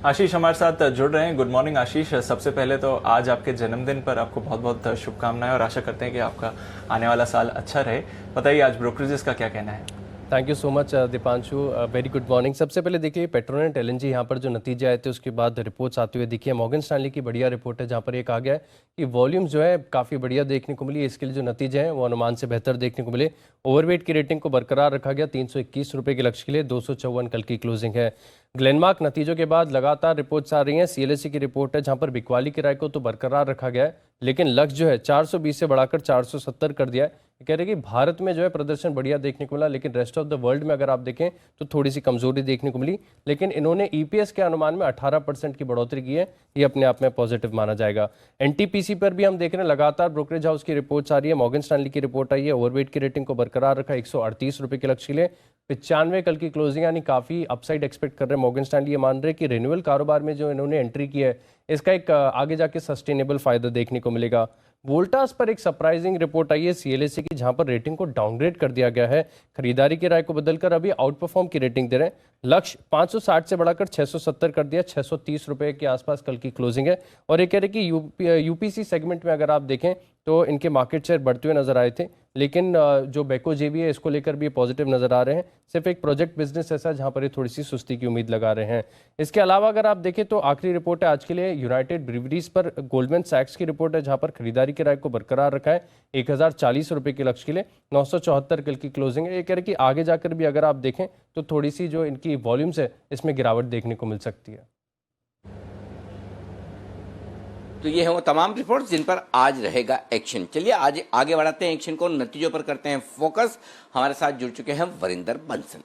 आशीष हमारे साथ जुड़ रहे हैं। गुड मॉर्निंग आशीष। सबसे पहले तो आज आपके जन्मदिन पर आपको बहुत बहुत शुभकामनाएं और आशा करते हैं कि आपका आने वाला साल अच्छा रहे। बताइए आज ब्रोकरेजेस का क्या कहना है? Thank you so much Deepanshu, very good morning. सबसे पहले देखिए पेट्रोनेट एलएनजी यहाँ पर जो नतीजे आए थे उसके बाद रिपोर्ट्स आते हुए दिखी है। मॉर्गन स्टैनली की बढ़िया रिपोर्ट है जहाँ पर एक आ गया है कि वॉल्यूम जो है काफ़ी बढ़िया देखने को मिली। इसके लिए जो नतीजे हैं वो अनुमान से बेहतर देखने को मिले। ओवरवेट की रेटिंग को बरकरार रखा गया 321 रुपये के लक्ष्य के लिए। 254 कल की क्लोजिंग है। ग्लेनमार्क नतीजों के बाद लगातार रिपोर्ट्स आ रही हैं। सीएलएससी की रिपोर्ट है जहाँ पर बिकवाली किराए को तो बरकरार रखा गया है, लेकिन लक्ष्य जो है 420 से बढ़ाकर 470 कर दिया है। कह रहे कि भारत में जो है प्रदर्शन बढ़िया देखने को मिला, लेकिन रेस्ट ऑफ द वर्ल्ड में अगर आप देखें तो थोड़ी सी कमजोरी देखने को मिली। लेकिन इन्होंने ईपीएस के अनुमान में 18% की बढ़ोतरी की है, ये अपने आप में पॉजिटिव माना जाएगा। एनटीपीसी पर भी हम देख रहे हैं लगातार ब्रोकरेज हाउस की रिपोर्ट्स आ रही है। मॉर्गन स्टैनली की रिपोर्ट आई है, ओवरवेट की रेटिंग को बरकरार रखा 138 रुपये के लक्ष्य के लिए। 95 कल की क्लोजिंग, यानी काफी अपसाइड एक्सपेक्ट कर रहे हैं। मॉर्गन स्टैनली ये मान रहे हैं कि रिन्यूअल कारोबार में जो इन्होंने एंट्री की है इसका एक आगे जाके सस्टेनेबल फायदा देखने को मिलेगा। वोल्टास पर एक सरप्राइजिंग रिपोर्ट आई है सीएलएससी की, जहां पर रेटिंग को डाउनग्रेड कर दिया गया है। खरीदारी की राय को बदलकर अभी आउट परफॉर्म की रेटिंग दे रहे हैं। लक्ष्य 560 से बढ़ाकर 670 कर दिया। 630 रुपए के आसपास कल की क्लोजिंग है। और ये कह रहे कि यूपीसी सेगमेंट में अगर आप देखें तो इनके मार्केट शेयर बढ़ते हुए नजर आए थे, लेकिन जो बेको जेबी है इसको लेकर भी पॉजिटिव नजर आ रहे हैं। सिर्फ एक प्रोजेक्ट बिजनेस ऐसा जहां पर ये थोड़ी सी सुस्ती की उम्मीद लगा रहे हैं। इसके अलावा अगर आप देखें तो आखिरी रिपोर्ट है आज के लिए यूनाइटेड ब्रीवरीज पर। गोल्डमैन सैक्स की रिपोर्ट है जहां पर खरीदारी की राय को बरकरार रखा है 1040 रुपए के लक्ष्य के लिए। 974 कल की क्लोजिंग है। ये कह रहे कि आगे जाकर भी अगर आप देखें तो थोड़ी सी जो इनकी वॉल्यूम्स है इसमें गिरावट देखने को मिल सकती है। तो ये है वो तमाम रिपोर्ट्स जिन पर आज रहेगा एक्शन। चलिए आज आगे बढ़ाते हैं एक्शन को, नतीजों पर करते हैं फोकस। हमारे साथ जुड़ चुके हैं वरिंदर बंसल।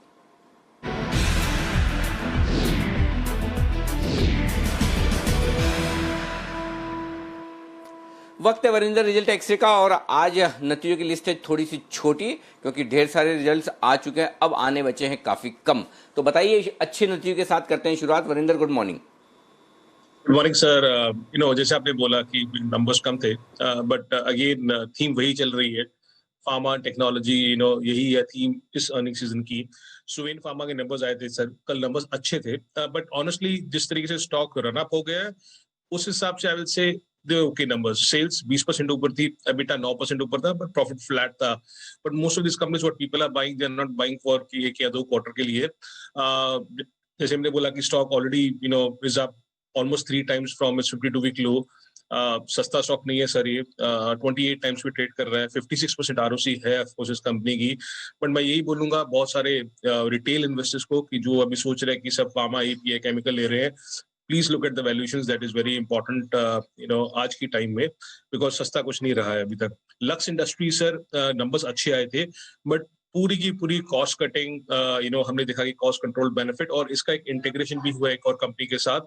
वक्त है वरिंदर रिजल्ट एक्सरे का, और आज नतीजों की लिस्ट है थोड़ी सी छोटी क्योंकि ढेर सारे रिजल्ट्स आ चुके हैं, अब आने बचे हैं काफी कम। तो बताइए अच्छे नतीजों के साथ करते हैं शुरुआत। Varinder good morning. Good morning sir. जैसे आपने बोला कि नंबर्स कम थे, बट अगेन थीम वही चल रही है। फार्मा टेक्नोलॉजी, यही है थीम इस अर्निंग सीजन की। सुवेन फार्मा के नंबर्स आए थे सर, कल नंबर्स अच्छे थे, बट ऑनेस्टली जिस तरीके से स्टॉक रन अप हो गया है उस हिसाब से I will say okay numbers. Sales 20% ऊपर थी, एबिटा 9% ऊपर था, बट प्रॉफिट फ्लैट था। But most of this companies what people are buying, they are not buying for कि 1 या 2 क्वार्टर के लिए। जैसे हमने बोला कि stock already is up almost 3 times from its 52 week low. सस्ता स्टॉक नहीं है सर ये। 28 टाइम्स पे ट्रेड कर रहा है, 56% ROC है ऑफकोर्स इस कंपनी की। बट मैं यही बोलूंगा बहुत सारे रिटेल इन्वेस्टर्स को कि जो अभी सोच रहे हैं कि सब फार्मा API केमिकल ले रहे हैं, please look at the valuations, that is very important आज की टाइम में, बिकॉज सस्ता कुछ नहीं रहा है अभी तक। लक्स इंडस्ट्री सर नंबर्स अच्छे आए थे, बट पूरी की पूरी कॉस्ट कटिंग हमने देखा कि कॉस्ट कंट्रोल बेनिफिट, और इसका एक इंटीग्रेशन भी हुआ एक और कंपनी के साथ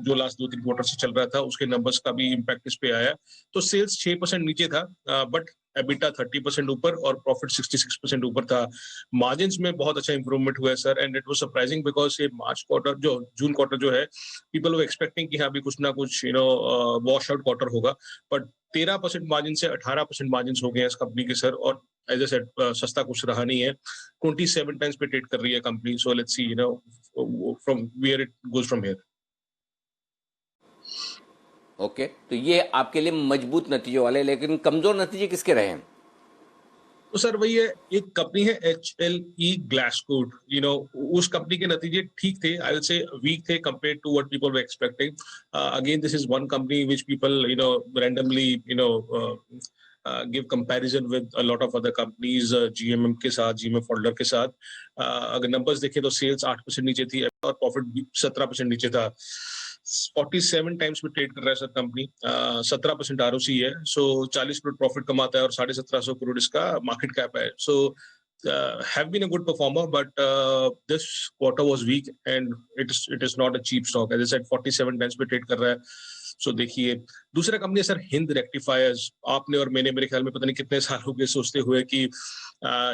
जो लास्ट 2-3 क्वार्टर से चल रहा था, उसके नंबर्स का भी इम्पैक्ट इस पे आया। तो सेल्स 6% नीचे था, बट एबिटा 30% ऊपर और प्रॉफिट 66% ऊपर था। मार्जिन्स में बहुत अच्छा इंप्रूवमेंट हुआ है sir, and it was surprising because ये मार्च क्वार्टर जो जून क्वार्टर जो है, पीपल वर एक्सपेक्टिंग कि हाँ अभी कुछ ना कुछ वॉश आउट क्वार्टर होगा, बट 13% मार्जिन से 18% मार्जिन हो गए हैं इस कंपनी के सर। और एज ए सेड सस्ता कुछ रहा नहीं है। 27 टाइम्स पे ट्रेड कर रही है company, so let's see from where it goes from here. Okay, तो ये आपके लिए मजबूत नतीजों वाले, लेकिन कमजोर नतीजे किसके रहे हैं? तो सर वही है, एक कंपनी है HLE ग्लासकोट, उस कंपनी के नतीजे ठीक थे, आई विल से वीक थे compared to what people were expecting. Again this is one company which people randomly give comparison with a lot of other companies, GMM के साथ, GMM folder के साथ। अगर नंबर्स देखें तो सेल्स 8% नीचे थी और प्रॉफिट 17% नीचे था। 47 टाइम्स में ट्रेड कर रहा है सर कंपनी, 17% ROC है, सो 40 करोड़ प्रॉफिट कमाता है और 1750 करोड़ इसका मार्केट कैप है। सो have been a good performer, but this quarter was weak and it is not a cheap stock. As I said, 47 times पे ट्रेड कर रहा है। सो देखिए, दूसरा कंपनी है सर हिंद रेक्टिफायर्स। आपने और मैंने मेरे ख्याल में पता नहीं कितने साल हो गए सोचते हुए कि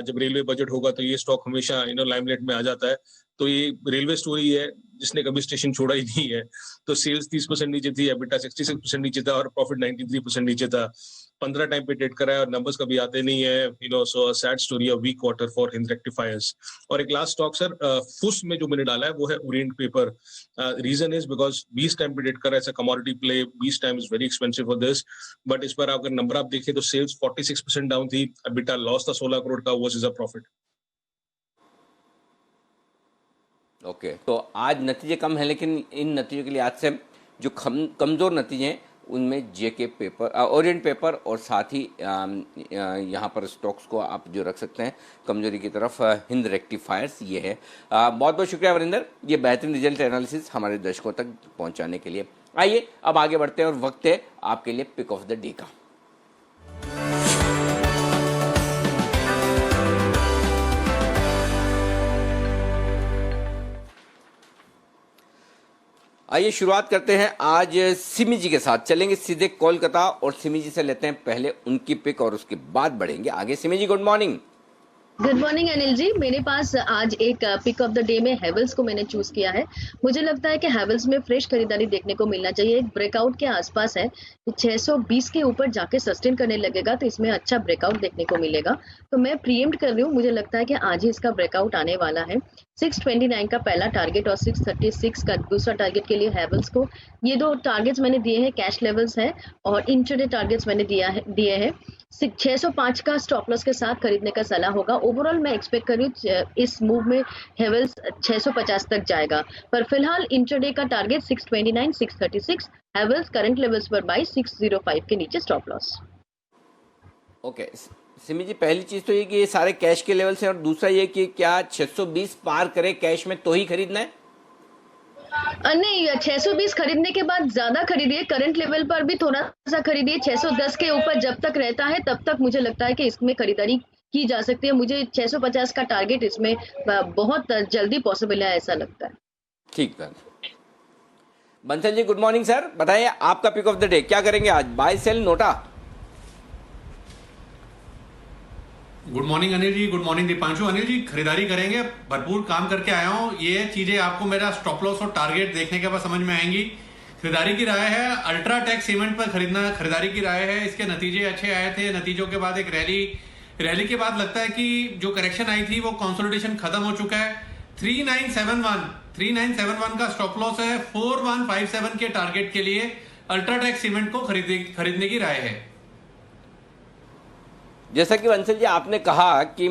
जब रेलवे बजट होगा तो ये स्टॉक हमेशा लाइमलाइट में आ जाता है। तो ये रेलवे स्टोरी है जिसने कभी स्टेशन छोड़ा ही नहीं है। तो सेल्स 30% नीचे थी, एबिटा 66% नीचे था और प्रॉफिट 93% नीचे था। 15 टाइम पे ट्रेड करा है और नंबर्स कभी आते नहीं है। So sad story, a weak quarter for Hind rectifiers. और एक लास्ट स्टॉक सर फुस में जो मैंने डाला है वो है Orient Paper. Reason is because 20 time पे ट्रेड करा है, commodity play, 20 time is very expensive for this. But इस पर अगर नंबर आप देखें तो सेल्स 46% डाउन थी, एबिटा लॉस था 16 करोड़ का, वर्सेस अ प्रॉफिट। ओके, तो आज नतीजे कम हैं, लेकिन इन नतीजों के लिए आज से जो कमज़ोर नतीजे हैं उनमें JK पेपर, ओरिएंट पेपर और साथ ही यहाँ पर स्टॉक्स को आप जो रख सकते हैं कमजोरी की तरफ, हिंद रेक्टिफायर्स ये है। बहुत बहुत शुक्रिया वरिंदर, ये बेहतरीन रिजल्ट एनालिसिस हमारे दर्शकों तक पहुँचाने के लिए। आइए अब आगे बढ़ते हैं और वक्त है आपके लिए पिक ऑफ द डे का। आइए शुरुआत करते हैं आज सिमी जी के साथ। चलेंगे सीधे कोलकाता और सिमी जी से लेते हैं पहले उनकी पिक और उसके बाद बढ़ेंगे आगे। Simi ji good morning. Good morning Anil ji. मेरे पास आज एक पिक ऑफ द डे में हेवल्स को मैंने चूज किया है। मुझे लगता है कि हेवल्स में फ्रेश खरीदारी देखने को मिलना चाहिए। एक ब्रेकआउट के आसपास है, 620 के ऊपर जाके सस्टेन करने लगेगा तो इसमें अच्छा ब्रेकआउट देखने को मिलेगा। तो मैं प्रीएम्प्ट कर रही हूँ, मुझे लगता है कि आज ही इसका ब्रेकआउट आने वाला है। 629 का पहला टारगेट और 636 का दूसरा टारगेट के लिए हेवल्स को, ये दो टारगेट्स मैंने दिए हैं, कैश लेवल्स हैं और इंट्राडे टारगेट्स मैंने दिए हैं। 605 का स्टॉप लॉस के साथ खरीदने का सलाह होगा। ओवरऑल मैं एक्सपेक्ट कर रही हूँ इस मूव में हेवल्स 650 तक जाएगा, पर फिलहाल इंट्राडे का टारगेट 629, 636, हेवल्स करंट लेवल्स पर बाय 605 के नीचे स्टॉप लॉस। ओके सिमी जी, पहली चीज तो ये कि ये सारे कैश के लेवल्स हैं और दूसरा ये कि क्या 620 पार करे कैश में तो ही खरीदना है? नहीं, 620 खरीदने के बाद ज्यादा खरीदिए, करंट लेवल पर भी थोड़ा सा खरीदिए। 610 के ऊपर जब तक रहता है तब तक मुझे लगता है कि इसमें खरीदारी की जा सकती है। मुझे 650 का टारगेट इसमें बहुत जल्दी पॉसिबल है, ऐसा लगता है। ठीक है, Bansal ji good morning sir, बताइए आपका पिक ऑफ द डे क्या करेंगे आज, बाय सेल नोटा? Good morning Anil ji, good morning Dipanshu. Anil ji खरीदारी करेंगे, भरपूर काम करके आया हूँ। ये चीजें आपको मेरा स्टॉप लॉस और टारगेट देखने के बाद समझ में आएंगी। खरीदारी की राय है अल्ट्राटेक सीमेंट पर खरीदारी की राय है। इसके नतीजे अच्छे आए थे, नतीजों के बाद एक रैली रैली के बाद लगता है कि जो करेक्शन आई थी वो कंसोलिडेशन खत्म हो चुका है। 3971 का स्टॉप लॉस है। 4157 के टारगेट के लिए अल्ट्राटेक सीमेंट को खरीदने की राय है। जैसा कि वंसल जी आपने कहा कि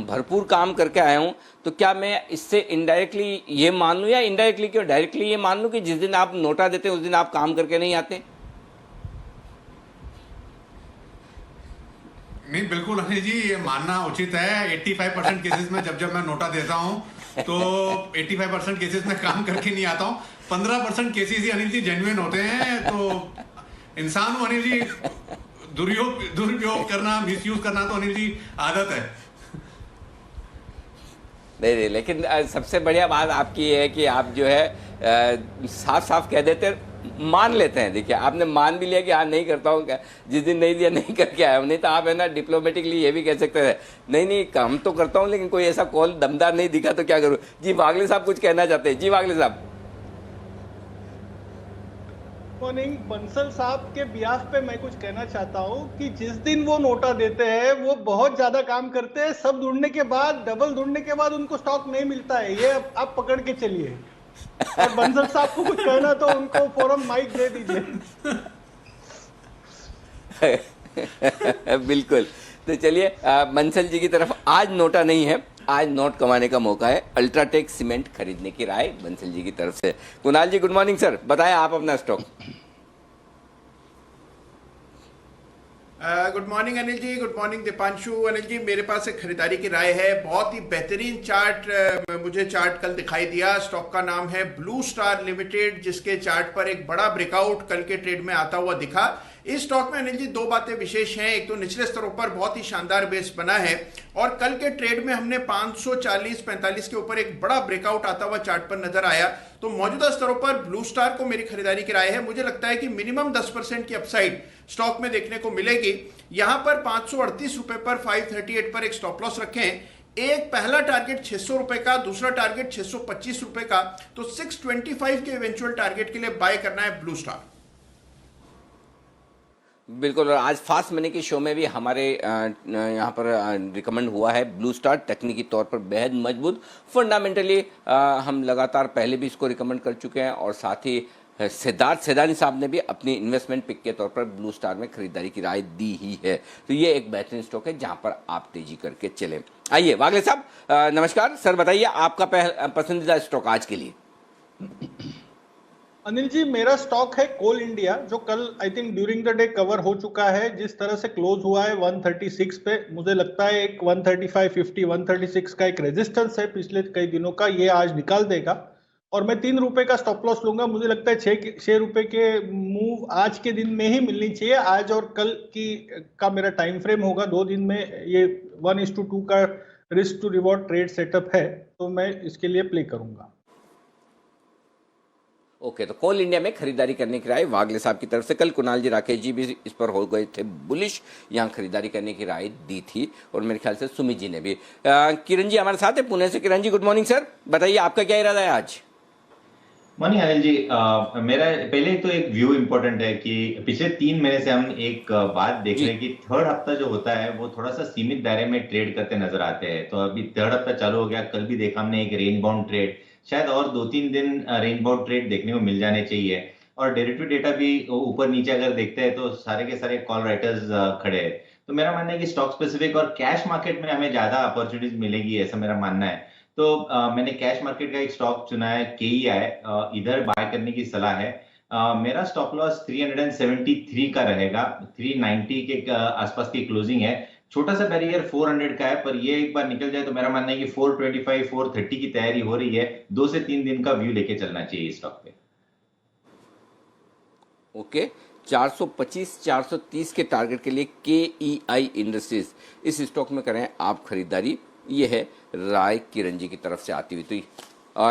भरपूर काम करके आया हूं, तो क्या मैं इससे इनडायरेक्टली ये मान लूं या इनडायरेक्टली क्यों डायरेक्टली ये मान लूं कि जिस दिन आप नोटा देते हैं उस दिन आप काम करके नहीं आते? नहीं, बिल्कुल अनिल जी, ये मानना उचित है। 85% केसेस में जब मैं नोटा देता हूं तो 85% केसेस में काम करके नहीं आता हूं। 15% केसेस ही अनिल जी जेन्युइन होते हैं। तो इंसान हूं अनिल जी, दुरुपयोग करना, मिसयूज करना तो अनिल जी आदत है। नहीं, लेकिन सबसे बढ़िया बात आपकी ये है कि आप जो है साफ साफ कह देते, मान लेते हैं। देखिए, आपने मान भी लिया कि हाँ नहीं करता हूँ, क्या जिस दिन नहीं दिया नहीं करके आया हूँ। नहीं तो आप है ना डिप्लोमेटिकली ये भी कह सकते हैं नहीं काम तो करता हूँ, लेकिन कोई ऐसा कॉल दमदार नहीं दिखा तो क्या करूँ। जी वागले साहब कुछ कहना चाहते हैं। जी वागले साहब। मॉर्निंग। बंसल साहब के बिहाफ पे मैं कुछ कहना चाहता हूँ कि जिस दिन वो नोटा देते हैं वो बहुत ज्यादा काम करते हैं। सब ढूंढने के बाद, डबल ढूंढने के बाद उनको स्टॉक नहीं मिलता है। ये आप पकड़ के चलिए। और बंसल साहब को कुछ कहना तो उनको फोरम माइक दे दीजिए। बिल्कुल। तो चलिए बंसल जी की तरफ आज नोटा नहीं है, आज नोट कमाने का मौका है। अल्ट्राटेक सीमेंट खरीदने की राय बंसल जी की तरफ से। कुणाल जी गुड मॉर्निंग सर, बताएं आप अपना stock. Good morning Anil ji, good morning Dipanshu. Anil ji, मेरे पास एक खरीदारी की राय है। बहुत ही बेहतरीन चार्ट मुझे चार्ट कल दिखाई दिया। स्टॉक का नाम है ब्लू स्टार लिमिटेड, जिसके चार्ट पर एक बड़ा ब्रेकआउट कल के ट्रेड में आता हुआ दिखा। इस स्टॉक में अनिल जी दो बातें विशेष हैं। एक तो निचले स्तरों पर बहुत ही शानदार बेस बना है और कल के ट्रेड में हमने 540-45 के ऊपर एक बड़ा ब्रेकआउट आता हुआ चार्ट पर नजर आया। तो मौजूदा स्तरों पर ब्लू स्टार को मेरी खरीदारी की राय है। मुझे लगता है कि मिनिमम 10% की अपसाइड स्टॉक में देखने को मिलेगी। यहां पर 538 रुपए पर 538 पर एक स्टॉप लॉस रखें। एक पहला टारगेट 600 रुपए का, दूसरा टारगेट 625 रुपए का। तो 625 के इवेंचुअल टारगेट के लिए बाय करना है ब्लू स्टार। बिल्कुल। और आज फास्ट मनी के शो में भी हमारे यहाँ पर रिकमेंड हुआ है ब्लू स्टार। तकनीकी तौर पर बेहद मजबूत, फंडामेंटली हम लगातार पहले भी इसको रिकमेंड कर चुके हैं। और साथ ही सिद्धार्थ सेदानी साहब ने भी अपनी इन्वेस्टमेंट पिक के तौर पर ब्लू स्टार में खरीदारी की राय दी ही है। तो ये एक बेहतरीन स्टॉक है जहां पर आप तेजी करके चलें। आइए वागले साहब, नमस्कार सर, बताइए आपका पसंदीदा स्टॉक आज के लिए। अनिल जी, मेरा स्टॉक है कोल इंडिया, जो कल I think during the day cover हो चुका है। जिस तरह से क्लोज हुआ है 136 पे, मुझे लगता है एक 135.50 136 का एक रेजिस्टेंस है पिछले कई दिनों का, ये आज निकाल देगा। और मैं 3 रुपए का स्टॉप लॉस लूंगा। मुझे लगता है 6 रुपए के मूव आज के दिन में ही मिलनी चाहिए। आज और कल का मेरा टाइम फ्रेम होगा 2 दिन में। ये 1:2 का risk to reward trade setup है, तो मैं इसके लिए प्ले करूंगा। ओके, तो कोल इंडिया में खरीदारी करने की राय वागले साहब की तरफ से। कल कुणाल जी राकेश जी भी इस पर हो गए थे बुलिश, यहाँ खरीदारी करने की राय दी थी। और मेरे ख्याल से सुमित जी ने भी। किरण जी हमारे साथ है पुणे से। Kiran ji good morning sir, बताइए आपका क्या इरादा है आज। मॉर्निंग अनिल जी, मेरा पहले तो एक व्यू इंपॉर्टेंट है कि पिछले 3 महीने से हम एक बात देख रहे हैं कि थर्ड हफ्ता जो होता है वो थोड़ा सा सीमित दायरे में ट्रेड करते नजर आते हैं। तो अभी थर्ड हफ्ता चालू हो गया, कल भी देखा हमने एक रेंज बाउंड ट्रेड, शायद और 2-3 दिन रेंज बाउंड ट्रेड देखने को मिल जाने चाहिए। और डेरिवेटिव डेटा भी ऊपर नीचे अगर देखते हैं तो सारे के सारे कॉल राइटर्स खड़े हैं। तो मेरा मानना है कि स्टॉक स्पेसिफिक और कैश मार्केट में हमें ज्यादा अपॉर्चुनिटीज मिलेगी, ऐसा मेरा मानना है। तो मैंने कैश मार्केट का एक स्टॉक चुना है, KEI, इधर बाय करने की सलाह है। मेरा स्टॉप लॉस 373 का रहेगा। 390 के आसपास की क्लोजिंग है। छोटा सा बैरियर 400 का है, पर ये एक बार निकल जाए तो मेरा मानना है कि 425 430 की तैयारी हो रही है। 2 से 3 दिन का व्यू लेके चलना चाहिए स्टॉक पे। ओके, 425 430 के टारगेट के लिए KEI इंडस्ट्रीज, इस स्टॉक में करें आप खरीदारी। ये है राय किरण जी की तरफ से आती हुई। तो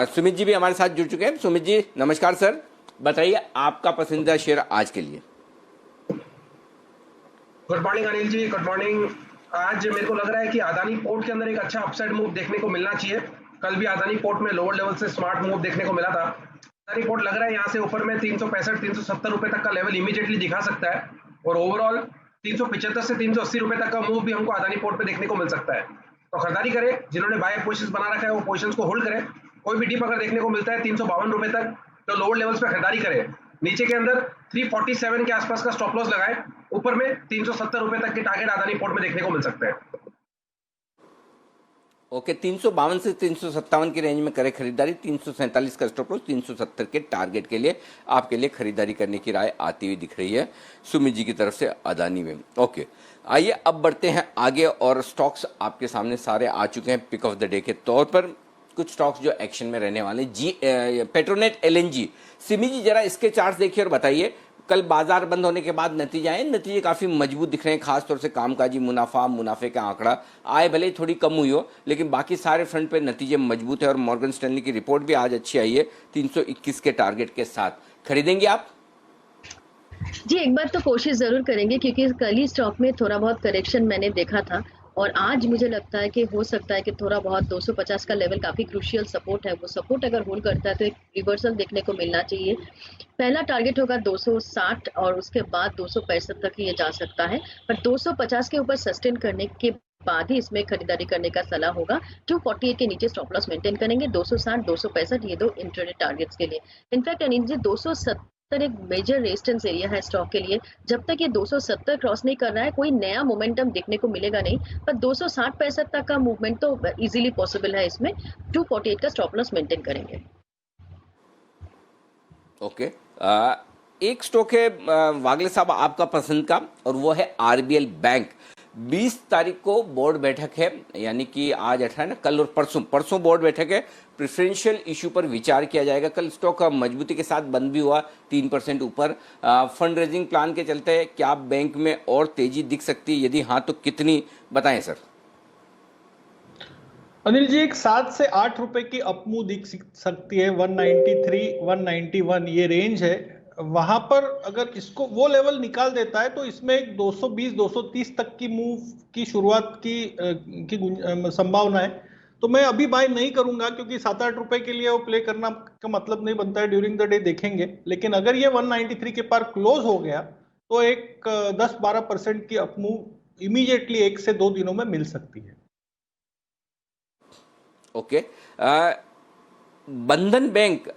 सुमित जी भी हमारे साथ जुड़ चुके हैं। सुमित जी नमस्कार सर, बताइए आपका पसंदीदा शेयर आज के लिए। Good morning Anil ji, good morning. आज मेरे को लग रहा है कि अदानी पोर्ट के अंदर एक अच्छा अपसाइड मूव देखने को मिलना चाहिए। कल भी अदानी पोर्ट में लोअर लेवल से स्मार्ट मूव देखने को मिला था। अदानी पोर्ट लग रहा है यहाँ से ऊपर में 365 370 रुपए तक का लेवल इमीडिएटली दिखा सकता है। और ओवरऑल 375 से 380 रुपए तक का मूव भी हमको अदानी पोर्ट पे देखने को मिल सकता है। तो खरीदारी करें, जिन्होंने बाय पोजीशंस बना रखा है वो पोजीशंस को होल्ड करें। कोई भी डिप अगर देखने को मिलता है 352 रुपए तक, तो लोअर लेवल्स पे खरीदारी करें। नीचे के अंदर 347 के आसपास का स्टॉप लॉस लगाएं। ऊपर में 370 रुपए तक के टारगेट अदानी पोर्ट में देखने को मिल सकते हैं। ओके, 352 से 357 की रेंज में करें खरीदारी, 347 का स्टॉप लॉस, 370 के टारगेट के लिए आपके लिए खरीदारी करने की राय आती हुई दिख रही है सुमित जी की तरफ से अदानी में। ओके, आइए अब बढ़ते हैं आगे और स्टॉक्स आपके सामने सारे आ चुके हैं पिक ऑफ द डे के तौर पर। कुछ स्टॉक्स जो एक्शन में रहने वाले पेट्रोनेट एलएनजी। सिमी जी जरा इसके चार्ट्स देखिए और बताइए कल बाजार बंद होने के बाद नतीजे आए, नतीजे काफी मजबूत दिख रहे हैं, खासतौर से कामकाजी मुनाफे का आंकड़ा आय भले ही थोड़ी कम हुई हो लेकिन बाकी सारे फ्रंट पे नतीजे मजबूत है और मॉर्गन स्टैनली की रिपोर्ट भी आज अच्छी आई है 321 के टारगेट के साथ। खरीदेंगे आप? जी, एक बार तो कोशिश जरूर करेंगे क्योंकि कल ही स्टॉक में थोड़ा बहुत करेक्शन मैंने देखा था और आज मुझे लगता है कि हो सकता है कि थोड़ा बहुत 250 का लेवल काफी क्रूशियल सपोर्ट है, वो सपोर्ट अगर होल्ड करता है तो एक रिवर्सल देखने को मिलना चाहिए। पहला टारगेट होगा 260 और उसके बाद 265 तक ये जा सकता है, पर 250 के ऊपर सस्टेन करने के बाद ही इसमें खरीदारी करने का सलाह होगा। 248 के नीचे स्टॉप लॉस मेंटेन करेंगे। 260 265 ये दो इंट्राडे टारगेट्स के लिए। इनफैक्ट अनिल जी 270 एक मेजर रेजिस्टेंस एरिया है स्टॉक के लिए। जब तक ये 270 क्रॉस नहीं कर रहा है कोई नया मोमेंटम देखने को मिलेगा नहीं, पर 260-65 तक का मूवमेंट तो इजीली पॉसिबल है इसमें। 248 का स्टॉप लॉस मेंटेन करेंगे। ओके, एक स्टॉक है वागले साहब आपका पसंद का और वो है आरबीएल बैंक। 20 तारीख को बोर्ड बैठक है, यानी कि आज 18 ना, कल और परसों बोर्ड बैठक है। प्रेफरेंशियल इशू पर विचार किया जाएगा। कल स्टॉक मजबूती के साथ बंद भी हुआ 3% ऊपर। फंड रेजिंग प्लान के चलते क्या बैंक में और तेजी दिख सकती है, यदि हाँ तो कितनी, बताएं सर। अनिल जी, एक 7 से 8 रुपए की अपमूव दिख सकती है। 193 191 ये रेंज है, वहां पर अगर इसको वो लेवल निकाल देता है तो इसमें एक 220 230 तक की मूव की शुरुआत की संभावना है। तो मैं अभी बाय नहीं करूंगा क्योंकि 7-8 रुपए के लिए वो प्ले करना का मतलब नहीं बनता है। ड्यूरिंग द डे देखेंगे, लेकिन अगर ये 193 के पार क्लोज हो गया तो एक 10-12% की अपमूव इमीडिएटली 1 से 2 दिनों में मिल सकती है। ओके, बंधन बैंक,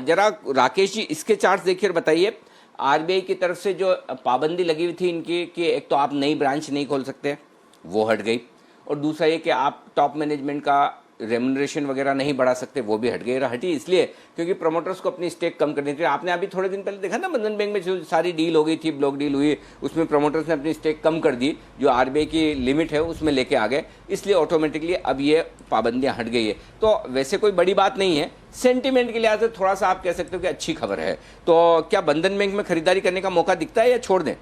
जरा राकेश जी इसके चार्ट्स देखिए और बताइए। आरबीआई की तरफ से जो पाबंदी लगी हुई थी इनकी कि एक तो आप नई ब्रांच नहीं खोल सकते, वो हट गई, और दूसरा ये कि आप टॉप मैनेजमेंट का रेम्यूनरेशन वगैरह नहीं बढ़ा सकते, वो भी हट गई। हटी इसलिए क्योंकि प्रमोटर्स को अपनी स्टेक कम करनी थी। आपने अभी थोड़े दिन पहले देखा ना, बंधन बैंक में जो सारी डील हो गई थी, ब्लॉक डील हुई, उसमें प्रमोटर्स ने अपनी स्टेक कम कर दी, जो आरबीआई की लिमिट है उसमें लेके आ गए, इसलिए ऑटोमेटिकली अब ये पाबंदियां हट गई है। तो वैसे कोई बड़ी बात नहीं है, सेंटिमेंट के लिहाज से थोड़ा सा आप कह सकते हो कि अच्छी खबर है। तो क्या बंधन बैंक में खरीदारी करने का मौका दिखता है या छोड़ दें?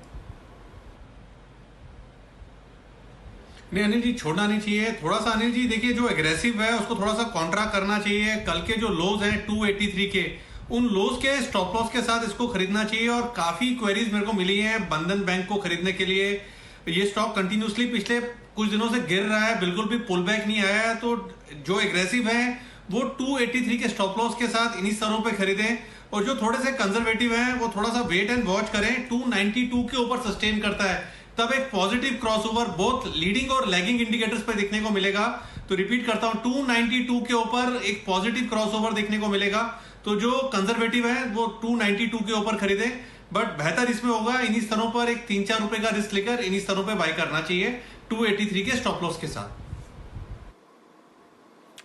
नहीं अनिल जी, छोड़ना नहीं चाहिए। थोड़ा सा अनिल जी देखिए, जो एग्रेसिव है उसको थोड़ा सा कॉन्ट्रा करना चाहिए। कल के जो लोज हैं 283 के, उन लोज के स्टॉप लॉस के साथ इसको खरीदना चाहिए। और काफी क्वेरीज मेरे को मिली हैं बंधन बैंक को खरीदने के लिए। ये स्टॉक कंटिन्यूसली पिछले कुछ दिनों से गिर रहा है, बिल्कुल भी पुल बैक नहीं आया है। तो जो एग्रेसिव है वो 283 के स्टॉप लॉस के साथ इन्हीं स्तरों पे खरीदें, और जो थोड़े से कंजर्वेटिव हैं वो थोड़ा सा वेट एंड वॉच करें। 292 के ऊपर सस्टेन करता है तब एक पॉजिटिव क्रॉसओवर बोथ लीडिंग और लैगिंग इंडिकेटर्स पे देखने को मिलेगा। तो रिपीट करता हूं, 292 के ऊपर एक पॉजिटिव क्रॉसओवर देखने को मिलेगा। तो जो कंजर्वेटिव है वो 292 के ऊपर खरीदें, बट बेहतर इसमें होगा इन्हीं स्तरों पर एक 3-4 रुपए का रिस्क लेकर इन्हीं स्तरों पर बाय करना चाहिए 283 के स्टॉप लॉस के साथ।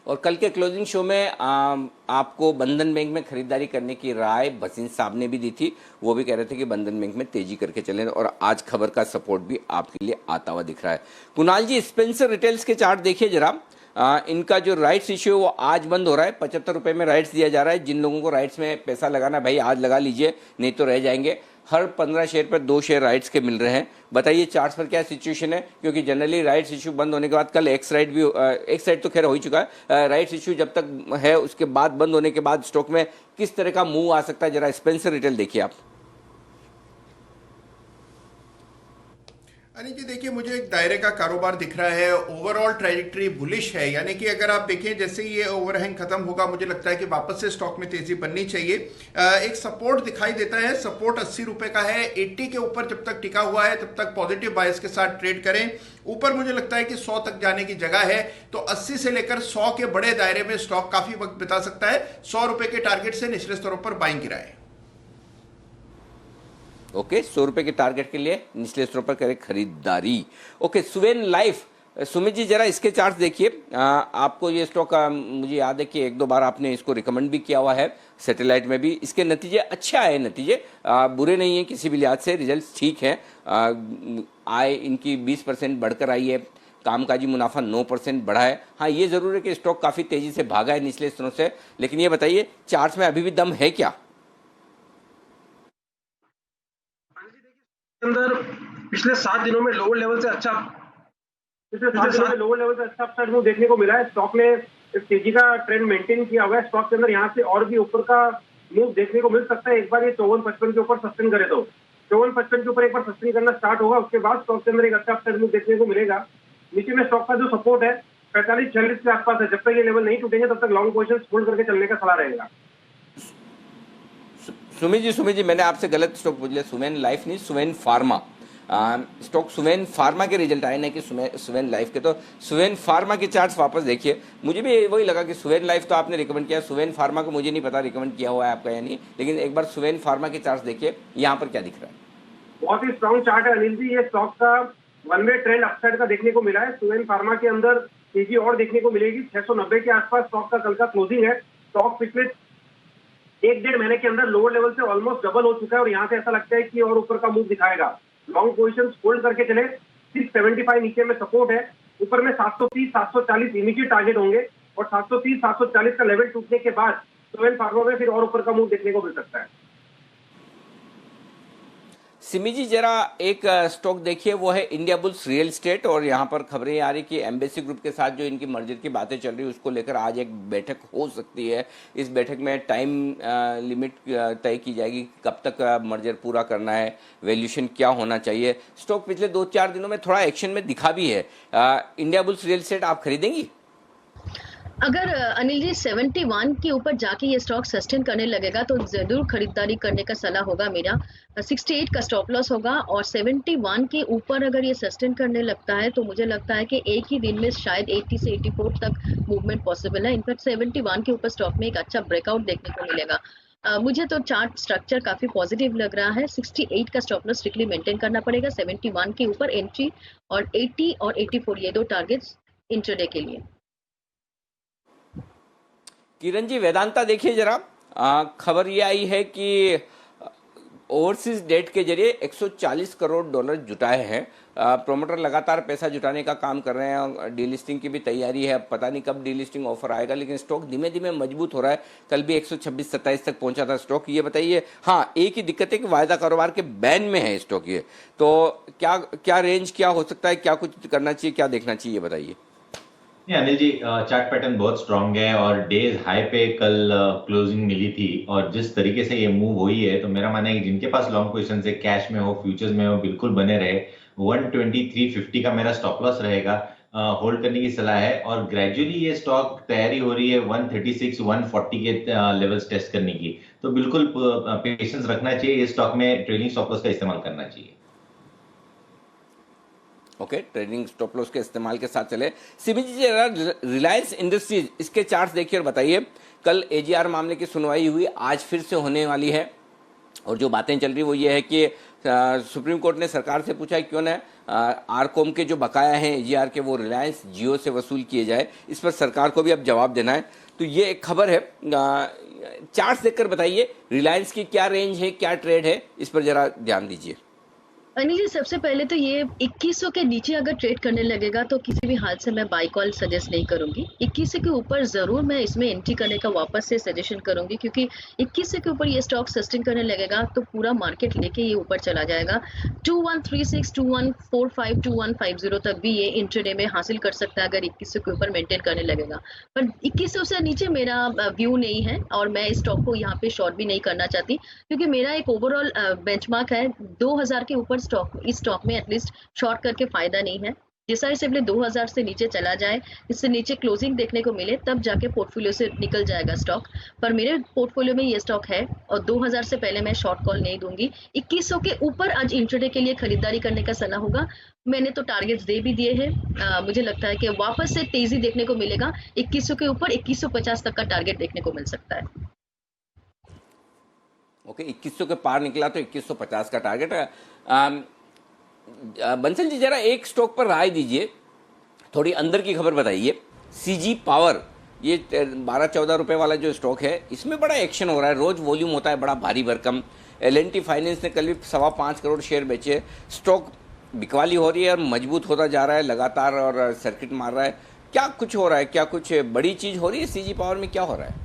और कल के क्लोजिंग शो में आपको बंधन बैंक में खरीदारी करने की राय भसीन साहब ने भी दी थी। वो भी कह रहे थे कि बंधन बैंक में तेजी करके चलें, और आज खबर का सपोर्ट भी आपके लिए आता हुआ दिख रहा है। कुणाल जी, स्पेंसर रिटेल्स के चार्ट देखिए जरा। इनका जो राइट्स इश्यू है वो आज बंद हो रहा है। 75 रुपये में राइट्स दिया जा रहा है। जिन लोगों को राइट्स में पैसा लगाना भाई आज लगा लीजिए, नहीं तो रह जाएंगे। हर 15 शेयर पर 2 शेयर राइट्स के मिल रहे हैं। बताइए चार्ट्स पर क्या सिचुएशन है, क्योंकि जनरली राइट्स इशू बंद होने के बाद कल एक्स राइट भी, एक्स राइट तो खैर हो ही चुका है, राइट्स इशू जब तक है उसके बाद बंद होने के बाद स्टॉक में किस तरह का मूव आ सकता है, जरा स्पेंसर रिटेल देखिए आप। अनिल जी देखिए, मुझे एक दायरे का कारोबार दिख रहा है, ओवरऑल ट्रैजेक्टरी बुलिश है, यानी कि अगर आप देखें जैसे ही ये ओवरहैंग खत्म होगा मुझे लगता है कि वापस से स्टॉक में तेजी बननी चाहिए। एक सपोर्ट दिखाई देता है, सपोर्ट 80 रुपए का है, 80 के ऊपर जब तक टिका हुआ है तब तक पॉजिटिव बायस के साथ ट्रेड करें। ऊपर मुझे लगता है कि 100 तक जाने की जगह है, तो 80 से लेकर 100 के बड़े दायरे में स्टॉक काफी वक्त बिता सकता है। 100 रुपए के टारगेट से निचले स्तरों पर बाइंग की राय है। ओके, 100 रुपए के टारगेट के लिए निचले स्तरों पर करें खरीदारी। ओके, सुवेन लाइफ, सुमित जी जरा इसके चार्ट देखिए। आपको ये स्टॉक मुझे याद है कि एक दो बार आपने इसको रिकमेंड भी किया हुआ है, सैटेलाइट में भी। इसके नतीजे अच्छे आए, नतीजे बुरे नहीं है किसी भी लिहाज से, रिजल्ट ठीक है। आय इनकी 20% बढ़कर आई है, कामकाजी मुनाफा 9% बढ़ा है। हाँ, ये जरूर है कि स्टॉक काफी तेजी से भागा है निचले स्तरों से, लेकिन ये बताइए चार्ट में अभी भी दम है क्या? अंदर पिछले 7 दिनों में लोअर लेवल से अच्छा अपसाइड मूव देखने को मिला है। स्टॉक ने इस तेजी का ट्रेंड मेंटेन किया हुआ है। स्टॉक के अंदर यहाँ से और भी ऊपर का मूव देखने को मिल सकता है। एक बार ये 54-55 के ऊपर सस्टेन करे तो 54-55 के ऊपर एक बार सस्टेन करना स्टार्ट होगा, उसके बाद स्टॉक के अंदर एक अच्छा अपसाइड मूव देखने को मिलेगा। नीचे में स्टॉक का जो सपोर्ट है 45-46 के आसपास है, जब तक ये लेवल नहीं टूटेंगे तब तक लॉन्ग पोजीशन होल्ड करके चलने का सलाह रहेगा। सुमित जी मैंने आपसे गलत स्टॉक पूछ लिया, सुवेन लाइफ नहीं, Suven pharma. Stock Suven pharma के रिजल्ट आए ना कि सुवेन लाइफ के। तो सुवेन फार्मा के चार्ट्स वापस देखिए। मुझे भी वही लगा कि सुवेन लाइफ तो आपने रिकमेंड किया, सुवेन फार्मा को मुझे नहीं पता रिकमेंड किया हुआ है आपका या नहीं, लेकिन एक बार सुवेन फार्मा के चार्ट्स देखिए, यहाँ पर क्या दिख रहा है। बहुत ही स्ट्रॉन्ग चार्ट है अनिल जी। ये स्टॉक का वन वे ट्रेंड अपसाइड का देखने को मिला है। सुवेन फार्मा के अंदर तेजी और देखने को मिलेगी। 690 के आसपास स्टॉक का कल का क्लोजिंग है। स्टॉक पिछले 1-1.5 महीने के अंदर लोअर लेवल से ऑलमोस्ट डबल हो चुका है और यहाँ से ऐसा लगता है कि और ऊपर का मूव दिखाएगा। लॉन्ग पोजीशन होल्ड करके चले। 675 नीचे में सपोर्ट है, ऊपर में 730-740 इमीडिएट टारगेट होंगे और 730-740 का लेवल टूटने के बाद सुवेन फार्मा में फिर और ऊपर का मूव देखने को मिल सकता है। सिमी जी जरा एक स्टॉक देखिए, वो है इंडिया बुल्स रियल एस्टेट। और यहाँ पर खबरें आ रही कि एम्बेसी ग्रुप के साथ जो इनकी मर्जर की बातें चल रही है उसको लेकर आज एक बैठक हो सकती है। इस बैठक में टाइम लिमिट तय की जाएगी, कब तक मर्जर पूरा करना है, वैल्यूएशन क्या होना चाहिए। स्टॉक पिछले 2-4 दिनों में थोड़ा एक्शन में दिखा भी है। इंडिया बुल्स रियल एस्टेट आप खरीदेंगी? अगर अनिल जी 71 के ऊपर जाके ये स्टॉक सस्टेन करने लगेगा तो जरूर खरीदारी करने का सलाह होगा मेरा। 68 का स्टॉप लॉस होगा और 71 के ऊपर अगर ये सस्टेन करने लगता है तो मुझे लगता है कि एक ही दिन में शायद 80 से 84 तक मूवमेंट पॉसिबल है। इनफैक्ट 71 के ऊपर स्टॉक में एक अच्छा ब्रेकआउट देखने को मिलेगा। मुझे तो चार्ट स्ट्रक्चर काफी पॉजिटिव लग रहा है। 68 का स्टॉप लॉस स्ट्रिक्टली मेंटेन करना पड़ेगा। 71 के ऊपर एंट्री और 80 और 84 ये दो टारगेट्स इंट्राडे के लिए। किरण जी वेदांता देखिए जरा, खबर ये आई है कि ओवरसीज डेट के जरिए 140 करोड़ डॉलर जुटाए हैं। प्रोमोटर लगातार पैसा जुटाने का काम कर रहे हैं, डीलिस्टिंग की भी तैयारी है। अब पता नहीं कब डीलिस्टिंग ऑफर आएगा, लेकिन स्टॉक धीमे धीमे मजबूत हो रहा है। कल भी 126-27 तक पहुंचा था स्टॉक। ये बताइए, हाँ एक ही दिक्कत है कि वायदा कारोबार के बैन में है स्टॉक ये, तो क्या रेंज क्या हो सकता है, क्या कुछ करना चाहिए, क्या देखना चाहिए, बताइए। अनिल जी चार्ट पैटर्न बहुत स्ट्रांग है और डेज हाई पे कल क्लोजिंग मिली थी और जिस तरीके से ये मूव हुई है तो मेरा मानना है कि जिनके पास लॉन्ग पोजीशन है, कैश में हो, फ्यूचर्स में हो, बिल्कुल बने रहे। 123.50 का मेरा स्टॉप लॉस रहेगा, होल्ड करने की सलाह है। और ग्रेजुअली ये स्टॉक तैयारी हो रही है 136-140 के लेवल्स टेस्ट करने की, तो बिल्कुल पेशेंस रखना चाहिए। ये स्टॉक में ट्रेलिंग स्टॉप लॉस का इस्तेमाल करना चाहिए। ओके, ट्रेडिंग स्टॉप लॉस के इस्तेमाल के साथ चले। सिमी जी जरा रिलायंस इंडस्ट्रीज, इसके चार्ट्स देखिए और बताइए। कल एजीआर मामले की सुनवाई हुई, आज फिर से होने वाली है और जो बातें चल रही वो ये है कि सुप्रीम कोर्ट ने सरकार से पूछा है क्यों न आरकॉम के जो बकाया हैं एजीआर के वो रिलायंस जियो से वसूल किए जाए। इस पर सरकार को भी अब जवाब देना है। तो ये एक खबर है, चार्ट्स देखकर बताइए रिलायंस की क्या रेंज है, क्या ट्रेड है, इस पर जरा ध्यान दीजिए। अनिल जी सबसे पहले तो ये 2100 के नीचे अगर ट्रेड करने लगेगा तो किसी भी हाल से मैं बाई कॉल सजेस्ट नहीं करूंगी। 2100 के ऊपर जरूर मैं इसमें एंट्री करने का वापस से सजेशन करूंगी, क्योंकि 2100 के ऊपर ये स्टॉक सस्टेन करने लगेगा तो पूरा मार्केट लेके ये ऊपर चला जाएगा। 2136, 2145, 2150 तक भी ये इंट्राडे में हासिल कर सकता है अगर 2100 के ऊपर मेंटेन करने लगेगा। पर 2100 से नीचे मेरा व्यू नहीं है और मैं इस स्टॉक को यहाँ पे शॉर्ट भी नहीं करना चाहती, क्योंकि मेरा एक ओवरऑल बेंचमार्क है 2000 के ऊपर इस स्टॉक में एटलीस्ट शॉर्ट करके फायदा नहीं है। डिसाइसिवली 2000 से नीचे चला जाए, इससे नीचे क्लोजिंग देखने को मिले, तब जाके पोर्टफोलियो से निकल जाएगा स्टॉक। पर मेरे पोर्टफोलियो में ये स्टॉक है और 2000 से पहले मैं शॉर्ट कॉल नहीं दूंगी। 2100 के ऊपर आज इंट्राडे के लिए खरीदारी करने का सलाह होगा। मैंने तो टारगेट्स दे भी दिए हैं। मुझे लगता है कि वापस से तेजी देखने को मिलेगा। 2100 के ऊपर 2150 तक का टारगेट देखने को मिल सकता है। ओके, 2100 के पार निकला तो 2150 का टारगेट है। बंसल जी, जरा एक स्टॉक पर राय दीजिए, थोड़ी अंदर की खबर बताइए। सीजी पावर, ये 12-14 रुपए वाला जो स्टॉक है, इसमें बड़ा एक्शन हो रहा है, रोज वॉल्यूम होता है बड़ा भारी भरकम। L&T फाइनेंस ने कल भी 5.25 करोड़ शेयर बेचे। स्टॉक बिकवाली हो रही है और मजबूत होता जा रहा है लगातार और सर्किट मार रहा है। क्या कुछ हो रहा है, क्या कुछ बड़ी चीज हो रही है सीजी पावर में, क्या हो रहा है?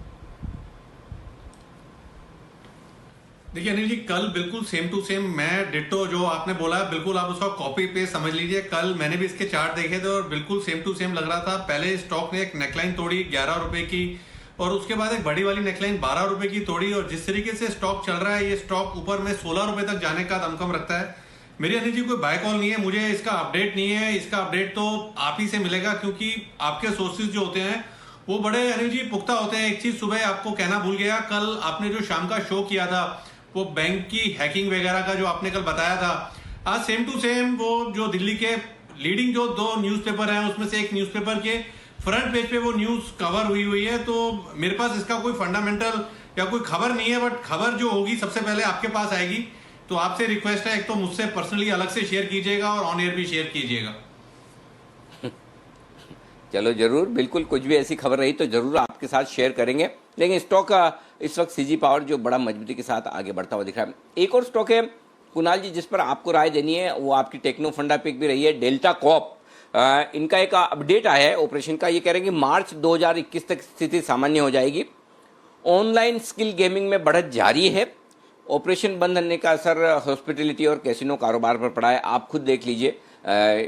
देखिए अनिल जी, कल बिल्कुल सेम टू सेम मैं डिट्टो जो आपने बोला बिल्कुल आप उसका कॉपी पेस्ट समझ लीजिए। कल मैंने भी इसके चार्ट देखे थे और बिल्कुल सेम टू सेम लग रहा था। पहले स्टॉक ने एक नेकलाइन तोड़ी 11 रुपए की और उसके बाद एक बड़ी वाली नेकलाइन 12 रुपए की तोड़ी, और जिस तरीके से स्टॉक चल रहा है ये स्टॉक ऊपर में 16 रुपए तक जाने का दमखम रखता है। मेरी अनिल जी कोई बाय कॉल नहीं है, मुझे इसका अपडेट नहीं है। इसका अपडेट तो आप ही से मिलेगा क्योंकि आपके सोर्सेज जो होते हैं वो बड़े अनिल जी पुख्ता होते हैं। एक चीज सुबह आपको कहना भूल गया, कल आपने जो शाम का शो किया था वो बैंक की हैकिंग वगैरह का जो आपने कल बताया था, आज सेम टू सेम वो जो दिल्ली के लीडिंग जो 2 न्यूज़पेपर हैं उसमें से एक न्यूज़पेपर के फ्रंट पेज पे वो न्यूज़ कवर हुई है। तो मेरे पास इसका कोई फंडामेंटल या कोई खबर नहीं है, बट खबर जो होगी सबसे पहले आपके पास आएगी। तो आपसे रिक्वेस्ट है, एक तो मुझसे पर्सनली अलग से शेयर कीजिएगा और ऑन एयर भी शेयर कीजिएगा। चलो जरूर, बिल्कुल कुछ भी ऐसी खबर रही तो जरूर आपके साथ शेयर करेंगे। लेकिन स्टॉक का इस वक्त सीजी पावर जो बड़ा मजबूती के साथ आगे बढ़ता हुआ दिख रहा है। एक और स्टॉक है कुणाल जी जिस पर आपको राय देनी है, वो आपकी टेक्नो फंडा पिक भी रही है, डेल्टा कॉप। इनका एक अपडेट आया है ऑपरेशन का, ये कह रहे हैं कि मार्च 2021 तक स्थिति सामान्य हो जाएगी। ऑनलाइन स्किल गेमिंग में बढ़त जारी है। ऑपरेशन बंद होने का असर हॉस्पिटलिटी और कैसीनो कारोबार पर पड़ा है। आप खुद देख लीजिए,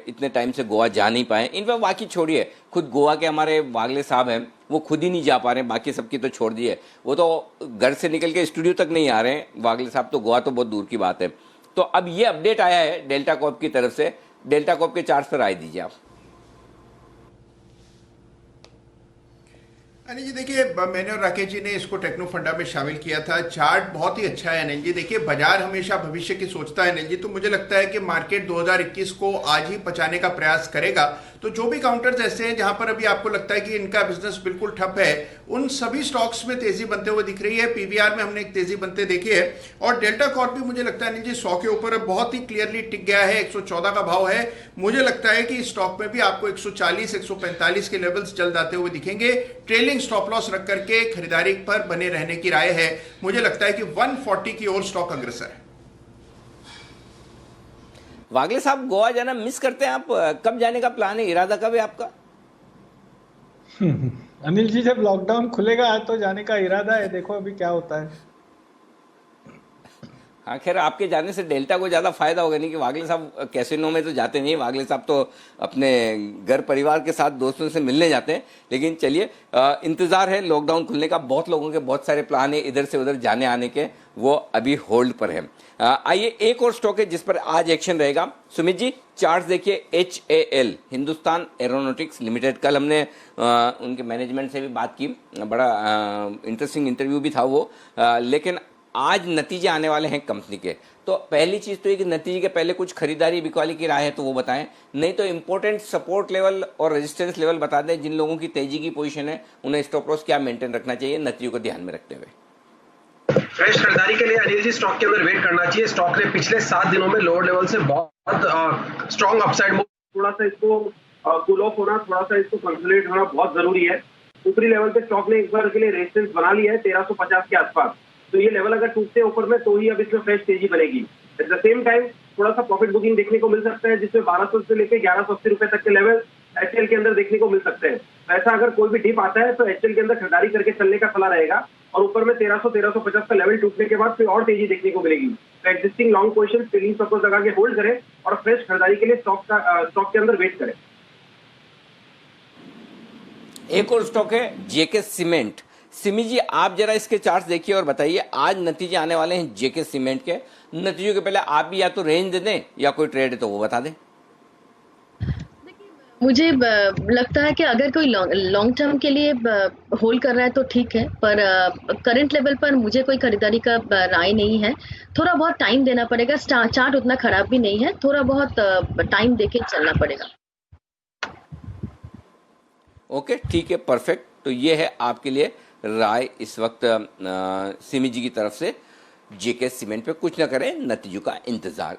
इतने टाइम से गोवा जा नहीं पाए। इन पर बाकी छोड़िए, खुद गोवा के हमारे वागले साहब हैं, वो खुद ही नहीं जा पा रहे हैं, बाकी सबकी तो छोड़ दिए। वो तो घर से निकल के स्टूडियो तक नहीं आ रहे हैं वागले साहब, तो गोवा तो बहुत दूर की बात है। तो अब ये अपडेट आया है डेल्टा कॉप की तरफ से। डेल्टा कॉप के चार्ट पर राय दीजिए आप। अनिल जी देखिए, मैंने और राकेश जी ने इसको टेक्नो फंडा में शामिल किया था। चार्ट बहुत ही अच्छा है अनिल जी। देखिए बाजार हमेशा भविष्य की सोचता है अनिल जी, तो मुझे लगता है कि मार्केट 2021 को आज ही पचाने का प्रयास करेगा। तो जो भी काउंटर्स ऐसे हैं जहां पर अभी आपको लगता है कि इनका बिजनेस बिल्कुल ठप है, उन सभी स्टॉक्स में तेजी बनते हुए दिख रही है। पीवीआर में हमने एक तेजी बनते देखी है और डेल्टा कॉर्प भी मुझे लगता है अनिल जी 100 के ऊपर अब बहुत ही क्लियरली टिक गया है। 114 का भाव है। मुझे लगता है कि इस स्टॉक में भी आपको 140 145 के लेवल्स जल्द आते हुए दिखेंगे। ट्रेलिंग स्टॉप लॉस रख करके खरीदारी पर बने रहने की राय है। मुझे लगता है कि 140 की ओर स्टॉक अग्रसर है। वागले साहब गोवा जाना मिस करते हैं आप? कब जाने का प्लान है, इरादा कब है आपका? अनिल जी जब लॉकडाउन खुलेगा तो जाने का इरादा है, देखो अभी क्या होता है। हाँ खैर, आपके जाने से डेल्टा को ज़्यादा फायदा होगा नहीं कि वागले साहब कैसीनो में तो जाते नहीं। वागले साहब तो अपने घर परिवार के साथ दोस्तों से मिलने जाते हैं। लेकिन चलिए, इंतज़ार है लॉकडाउन खुलने का। बहुत लोगों के बहुत सारे प्लान है इधर से उधर जाने आने के, वो अभी होल्ड पर है। आइए एक और स्टॉक है जिस पर आज एक्शन रहेगा। सुमित जी चार्ट देखिए, HAL हिंदुस्तान एरोनॉटिक्स लिमिटेड। कल हमने उनके मैनेजमेंट से भी बात की, बड़ा इंटरेस्टिंग इंटरव्यू भी था वो। लेकिन आज नतीजे आने वाले हैं कंपनी के। तो पहली चीज़ तो ये कि नतीजे के पहले कुछ खरीदारी बिकवाली की राय है तो वो बताएं, नहीं तो इंपॉर्टेंट सपोर्ट लेवल और रेजिस्टेंस लेवल बता दें। जिन लोगों की तेजी की पोजीशन है उन्हें स्टॉप लॉस क्या मेंटेन रखना चाहिए नतीजों को ध्यान में रखते हुए। फ्रेश खरीदारी के लिए अनिल जी स्टॉक के अंदर वेट करना चाहिए। स्टॉक ने पिछले 7 दिनों में लोअर लेवल से बहुत स्ट्रॉन्ग अपसाइड, थोड़ा सा इसको कूल ऑफ होना, थोड़ा सा इसको कंसोलिडेट होना बहुत जरूरी है। ऊपरी लेवल पे स्टॉक ने एक बार के लिए रेजिस्टेंस बना लिया है 1350 के आसपास। तो ये लेवल अगर टूटते हैं ऊपर में तो ही अब इसमें फ्रेश तेजी बनेगी। एट द सेम टाइम थोड़ा सा प्रॉफिट बुकिंग देखने को मिल सकता है, जिसमें 1200 से लेकर 1180 रुपए तक के लेवल HL के अंदर देखने को मिल सकते हैं। ऐसा अगर कोई भी डिप आता है तो HL के अंदर खरीदारी करके चलने का सलाह रहेगा और ऊपर में 1300-1350 का लेवल टूटने के बाद फिर और तेजी देखने को मिलेगी। तो existing long position trailing support लगा के होल्ड करें और फ्रेश खरीदारी के लिए स्टॉक के अंदर वेट करें। एक और स्टॉक है JK सीमेंट। सिमी जी, आप जरा इसके चार्ट्स देखिए और बताइए, आज नतीजे आने वाले हैं जेके सीमेंट के। नतीजों के पहले आप भी या तो रेंज दे दें या कोई ट्रेड है तो वो बता दें। मुझे लगता है कि अगर कोई लॉन्ग टर्म के लिए होल्ड कर रहा है तो ठीक है, पर करंट लेवल पर मुझे कोई खरीदारी का राय नहीं है। थोड़ा बहुत टाइम देना पड़ेगा, चार्ट उतना खराब भी नहीं है, थोड़ा बहुत टाइम देके चलना पड़ेगा। ओके, ठीक है, परफेक्ट। तो ये है आपके लिए राय इस वक्त सिमी जी की तरफ से। जेके सीमेंट पे कुछ ना करें, नतीजों का इंतजार।